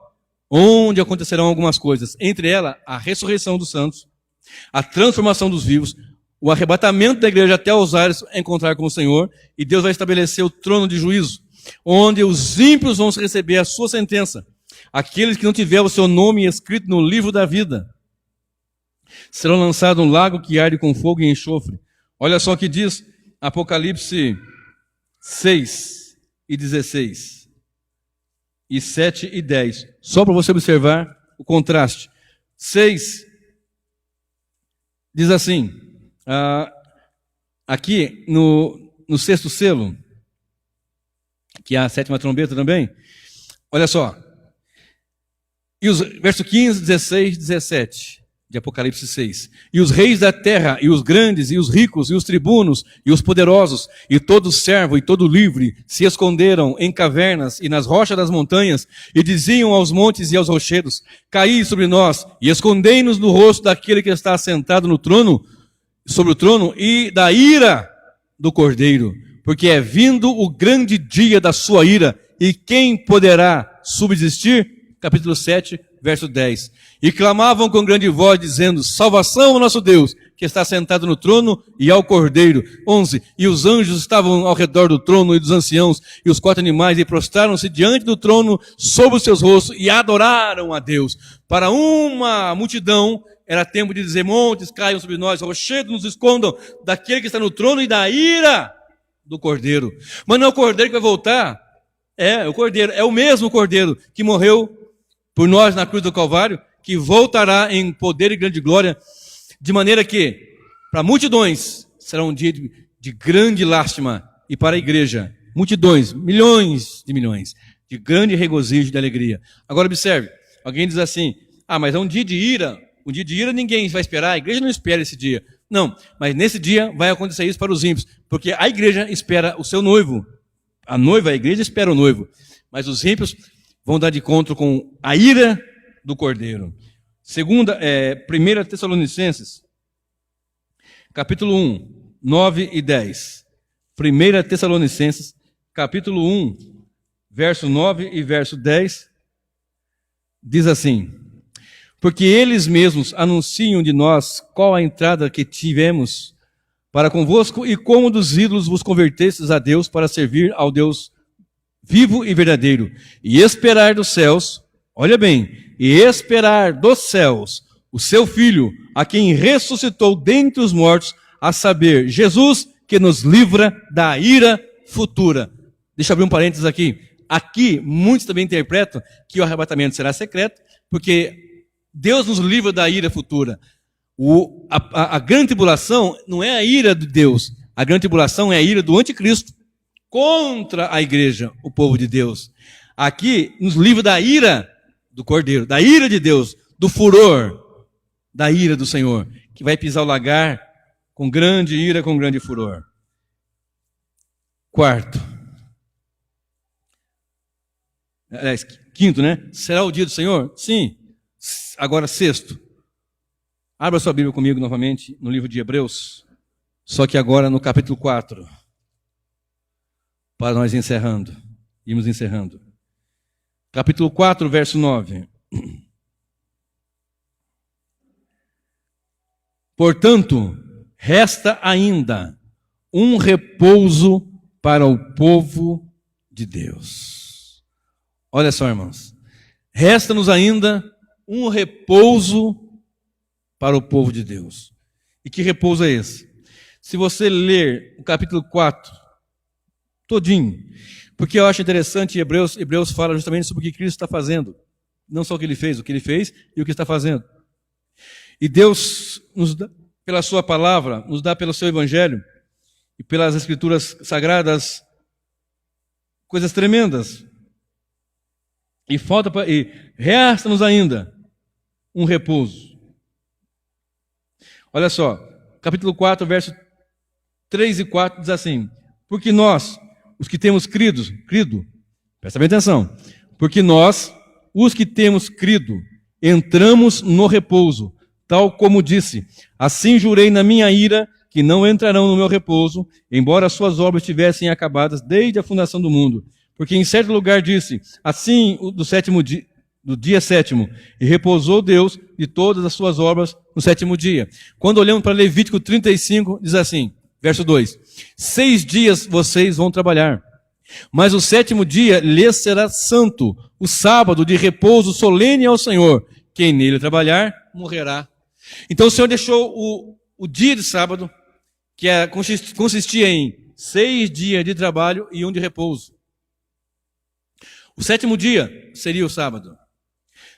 [SPEAKER 1] onde acontecerão algumas coisas. Entre elas, a ressurreição dos santos, a transformação dos vivos, o arrebatamento da igreja até os ares a encontrar com o Senhor, e Deus vai estabelecer o trono de juízo, onde os ímpios vão receber a sua sentença. Aqueles que não tiverem o seu nome escrito no livro da vida serão lançados num lago que arde com fogo e enxofre. Olha só o que diz Apocalipse 6 e 16 e 7 e 10. Só para você observar o contraste. 6 diz assim, aqui no sexto selo, que é a 7ª trombeta também, olha só. E verso 15, 16, 17 de Apocalipse 6. E os reis da terra, e os grandes, e os ricos, e os tribunos, e os poderosos, e todo servo, e todo livre, se esconderam em cavernas e nas rochas das montanhas, e diziam aos montes e aos rochedos, caí sobre nós, e escondei-nos no rosto daquele que está sentado no trono, sobre o trono, e da ira do Cordeiro, porque é vindo o grande dia da sua ira, e quem poderá subsistir? Capítulo 7, verso 10. E clamavam com grande voz, dizendo, salvação ao nosso Deus, que está sentado no trono, e ao Cordeiro. 11. E os anjos estavam ao redor do trono e dos anciãos, e os 4 animais, e prostraram-se diante do trono, sobre os seus rostos, e adoraram a Deus. Para uma multidão, era tempo de dizer, montes caiam sobre nós, rochedos nos escondam daquele que está no trono e da ira do Cordeiro. Mas não é o Cordeiro que vai voltar, é o Cordeiro, é o mesmo Cordeiro que morreu por nós na cruz do Calvário, que voltará em poder e grande glória, de maneira que, para multidões, será um dia de grande lástima, e para a igreja, multidões, milhões, de grande regozijo e de alegria. Agora observe, alguém diz assim, mas é um dia de ira ninguém vai esperar, a igreja não espera esse dia. Não, mas nesse dia vai acontecer isso para os ímpios, porque a igreja espera o seu noivo, a igreja espera o noivo, mas os ímpios vão dar de encontro com a ira do Cordeiro. 1 Tessalonicenses, capítulo 1, 9 e 10. 1 Tessalonicenses, capítulo 1, verso 9 e verso 10, diz assim, porque eles mesmos anunciam de nós qual a entrada que tivemos para convosco e como dos ídolos vos convertestes a Deus para servir ao Deus vivo e verdadeiro, e esperar dos céus, olha bem, e esperar dos céus o seu Filho, a quem ressuscitou dentre os mortos, a saber, Jesus, que nos livra da ira futura. Deixa eu abrir um parênteses aqui. Aqui, muitos também interpretam que o arrebatamento será secreto, porque Deus nos livra da ira futura. A grande tribulação não é a ira de Deus, a grande tribulação é a ira do anticristo contra a igreja, o povo de Deus. Aqui nos livra da ira do Cordeiro, da ira de Deus, do furor, da ira do Senhor, que vai pisar o lagar com grande ira, com grande furor. Quarto. quinto, né? Será o dia do Senhor? Sim. Agora, sexto. Abra sua Bíblia comigo novamente no livro de Hebreus, só que agora no capítulo 4, para nós irmos encerrando. Capítulo 4, verso 9. Portanto, resta ainda um repouso para o povo de Deus. Olha só, irmãos. Resta-nos ainda um repouso para o povo de Deus. E que repouso é esse? Se você ler o capítulo 4, todinho, porque eu acho interessante, Hebreus fala justamente sobre o que Cristo está fazendo. Não só o que ele fez e o que está fazendo. E Deus nos dá, pela sua palavra, nos dá pelo seu evangelho e pelas escrituras sagradas coisas tremendas. E resta-nos ainda um repouso. Olha só, capítulo 4, verso 3 e 4 diz assim: porque nós, os que temos crido, presta bem atenção, porque nós, os que temos crido, entramos no repouso, tal como disse: assim jurei na minha ira que não entrarão no meu repouso, embora as suas obras estivessem acabadas desde a fundação do mundo. Porque em certo lugar disse, assim do dia sétimo, e repousou Deus de todas as suas obras no sétimo dia. Quando olhamos para Levítico 35, diz assim, verso 2, 6 dias vocês vão trabalhar, mas o sétimo dia lhes será santo, o sábado de repouso solene ao Senhor. Quem nele trabalhar, morrerá. Então o Senhor deixou o dia de sábado, que consistia em 6 dias de trabalho e 1 de repouso. O sétimo dia seria o sábado.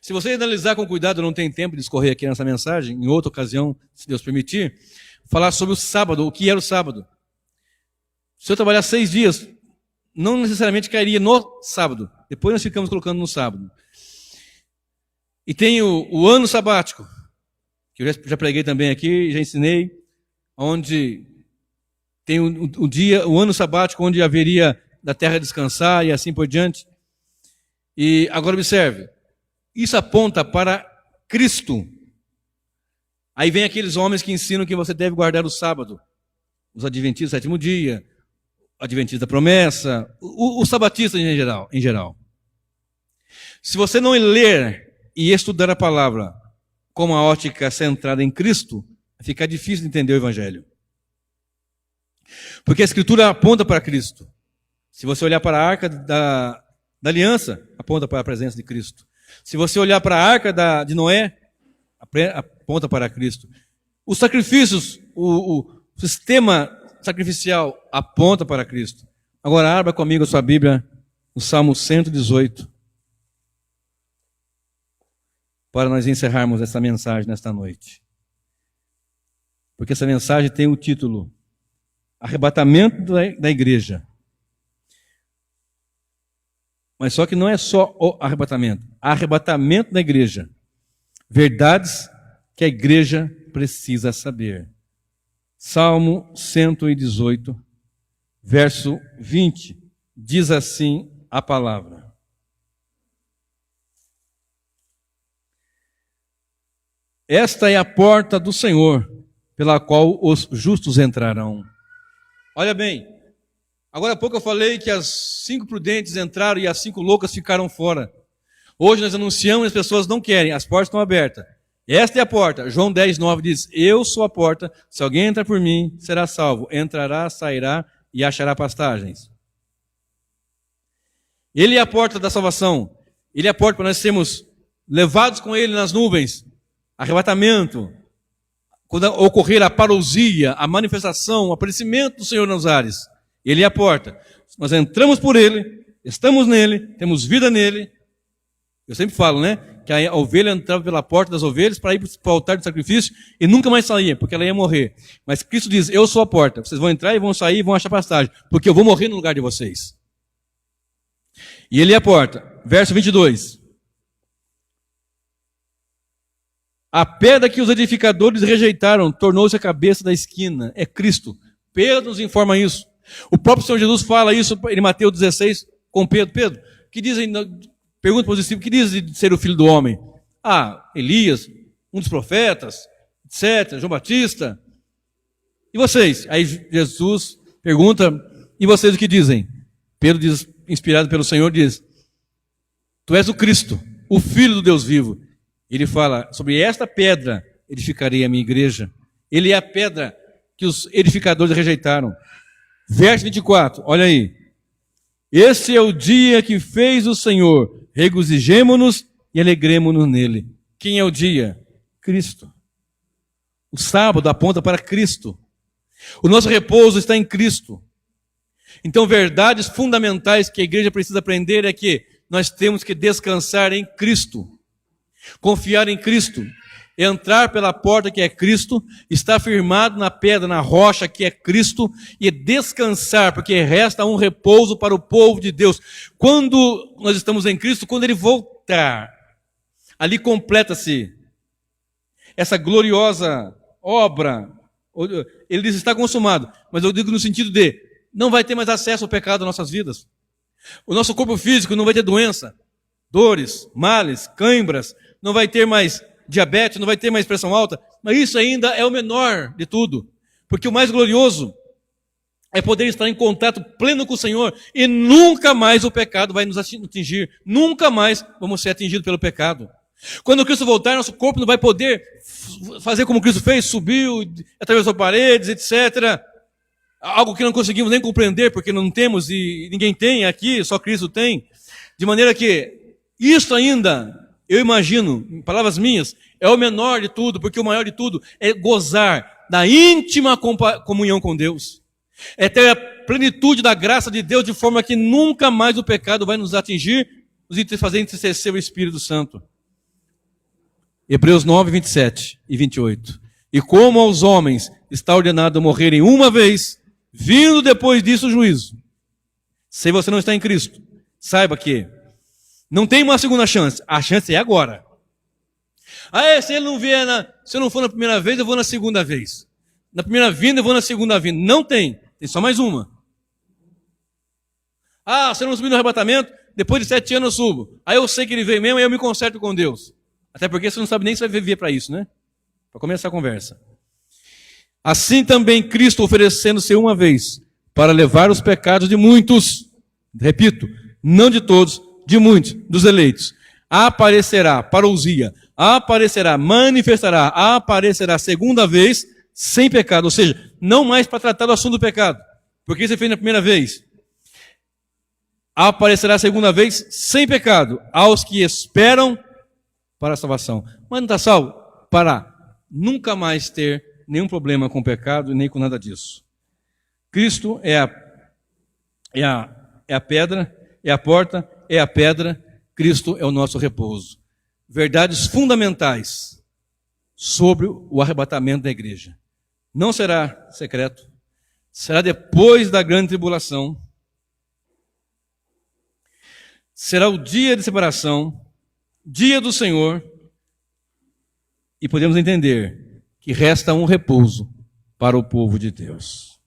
[SPEAKER 1] Se você analisar com cuidado, não tem tempo de discorrer aqui nessa mensagem, em outra ocasião, se Deus permitir, falar sobre o sábado, o que era o sábado. Se eu trabalhar 6 dias, não necessariamente cairia no sábado. Depois nós ficamos colocando no sábado. E tem o ano sabático, que eu já preguei também aqui, já ensinei, onde tem o ano sabático, onde haveria da terra descansar e assim por diante. E agora observe, isso aponta para Cristo. Aí vem aqueles homens que ensinam que você deve guardar o sábado. Os adventistas do sétimo dia, adventistas da promessa, os sabatistas em geral. Se você não ler e estudar a palavra com uma ótica centrada em Cristo, fica difícil de entender o evangelho. Porque a escritura aponta para Cristo. Se você olhar para a arca da aliança, aponta para a presença de Cristo. Se você olhar para a arca de Noé, aponta para Cristo. Os sacrifícios, o sistema sacrificial aponta para Cristo. Agora abra comigo a sua Bíblia no Salmo 118, para nós encerrarmos essa mensagem nesta noite. Porque essa mensagem tem o título Arrebatamento da Igreja. Mas só que não é só o arrebatamento da igreja. Verdades que a igreja precisa saber. Salmo 118, verso 20, diz assim a palavra: esta é a porta do Senhor, pela qual os justos entrarão. Olha bem, agora há pouco eu falei que as 5 prudentes entraram e as 5 loucas ficaram fora. Hoje nós anunciamos e as pessoas não querem, as portas estão abertas. Esta é a porta. João 10, 9 diz, eu sou a porta, se alguém entrar por mim, será salvo. Entrará, sairá e achará pastagens. Ele é a porta da salvação. Ele é a porta para nós sermos levados com ele nas nuvens. Arrebatamento. Quando ocorrer a parousia, a manifestação, o aparecimento do Senhor nos ares. Ele é a porta. Nós entramos por ele, estamos nele, temos vida nele. Eu sempre falo, né? Que a ovelha entrava pela porta das ovelhas para ir para o altar de sacrifício e nunca mais saía, porque ela ia morrer. Mas Cristo diz, eu sou a porta. Vocês vão entrar e vão sair e vão achar pastagem, porque eu vou morrer no lugar de vocês. E ele é a porta. Verso 22. A pedra que os edificadores rejeitaram tornou-se a cabeça da esquina. É Cristo. Pedro nos informa isso. O próprio Senhor Jesus fala isso em Mateus 16 com Pedro. Pedro, que dizem pergunta para os discípulos: o que diz de ser o filho do homem? Ah, Elias, um dos profetas, etc., João Batista. E vocês? Aí Jesus pergunta: e vocês o que dizem? Pedro diz, inspirado pelo Senhor, diz: tu és o Cristo, o Filho do Deus vivo. Ele fala: sobre esta pedra edificarei a minha igreja. Ele é a pedra que os edificadores rejeitaram. Verso 24, olha aí. Esse é o dia que fez o Senhor, regozijemo-nos e alegremo-nos nele. Quem é o dia? Cristo. O sábado aponta para Cristo. O nosso repouso está em Cristo. Então, verdades fundamentais que a igreja precisa aprender é que nós temos que descansar em Cristo, confiar em Cristo, entrar pela porta que é Cristo, estar firmado na pedra, na rocha que é Cristo, e descansar, porque resta um repouso para o povo de Deus. Quando nós estamos em Cristo, quando Ele voltar, ali completa-se essa gloriosa obra. Ele diz: está consumado, mas eu digo no sentido de não vai ter mais acesso ao pecado nas nossas vidas. O nosso corpo físico não vai ter doença, dores, males, cãibras, não vai ter mais diabetes, não vai ter mais pressão alta, mas isso ainda é o menor de tudo, porque o mais glorioso é poder estar em contato pleno com o Senhor, e nunca mais o pecado vai nos atingir, nunca mais vamos ser atingidos pelo pecado. Quando Cristo voltar, nosso corpo não vai poder fazer como Cristo fez, subiu, atravessou paredes, etc., algo que não conseguimos nem compreender, porque não temos e ninguém tem aqui, só Cristo tem. De maneira que isso ainda, eu imagino, em palavras minhas, é o menor de tudo, porque o maior de tudo é gozar da íntima comunhão com Deus. É ter a plenitude da graça de Deus, de forma que nunca mais o pecado vai nos atingir, nos fazer entristecer o Espírito Santo. Hebreus 9, 27 e 28. E como aos homens está ordenado morrerem uma vez, vindo depois disso o juízo. Se você não está em Cristo, saiba que não tem uma segunda chance. A chance é agora. Se ele não vier se eu não for na primeira vez, eu vou na segunda vez. Na primeira vinda, eu vou na segunda vinda. Não tem. Tem só mais uma. Se eu não subir no arrebatamento, depois de 7 anos eu subo. Aí eu sei que ele veio mesmo e eu me conserto com Deus. Até porque você não sabe nem se vai viver para isso, né? Para começar a conversa. Assim também Cristo, oferecendo-se uma vez para levar os pecados de muitos, repito, não de todos, de muitos, dos eleitos, aparecerá, parousia, aparecerá, manifestará, aparecerá segunda vez, sem pecado, ou seja, não mais para tratar do assunto do pecado, porque isso é feito na primeira vez. Aparecerá segunda vez, sem pecado, aos que esperam para a salvação. Mas não está salvo para nunca mais ter nenhum problema com o pecado e nem com nada disso. Cristo é a pedra, é a porta, é a pedra. Cristo é o nosso repouso. Verdades fundamentais sobre o arrebatamento da igreja. Não será secreto. Será depois da grande tribulação. Será o dia de separação, dia do Senhor. E podemos entender que resta um repouso para o povo de Deus.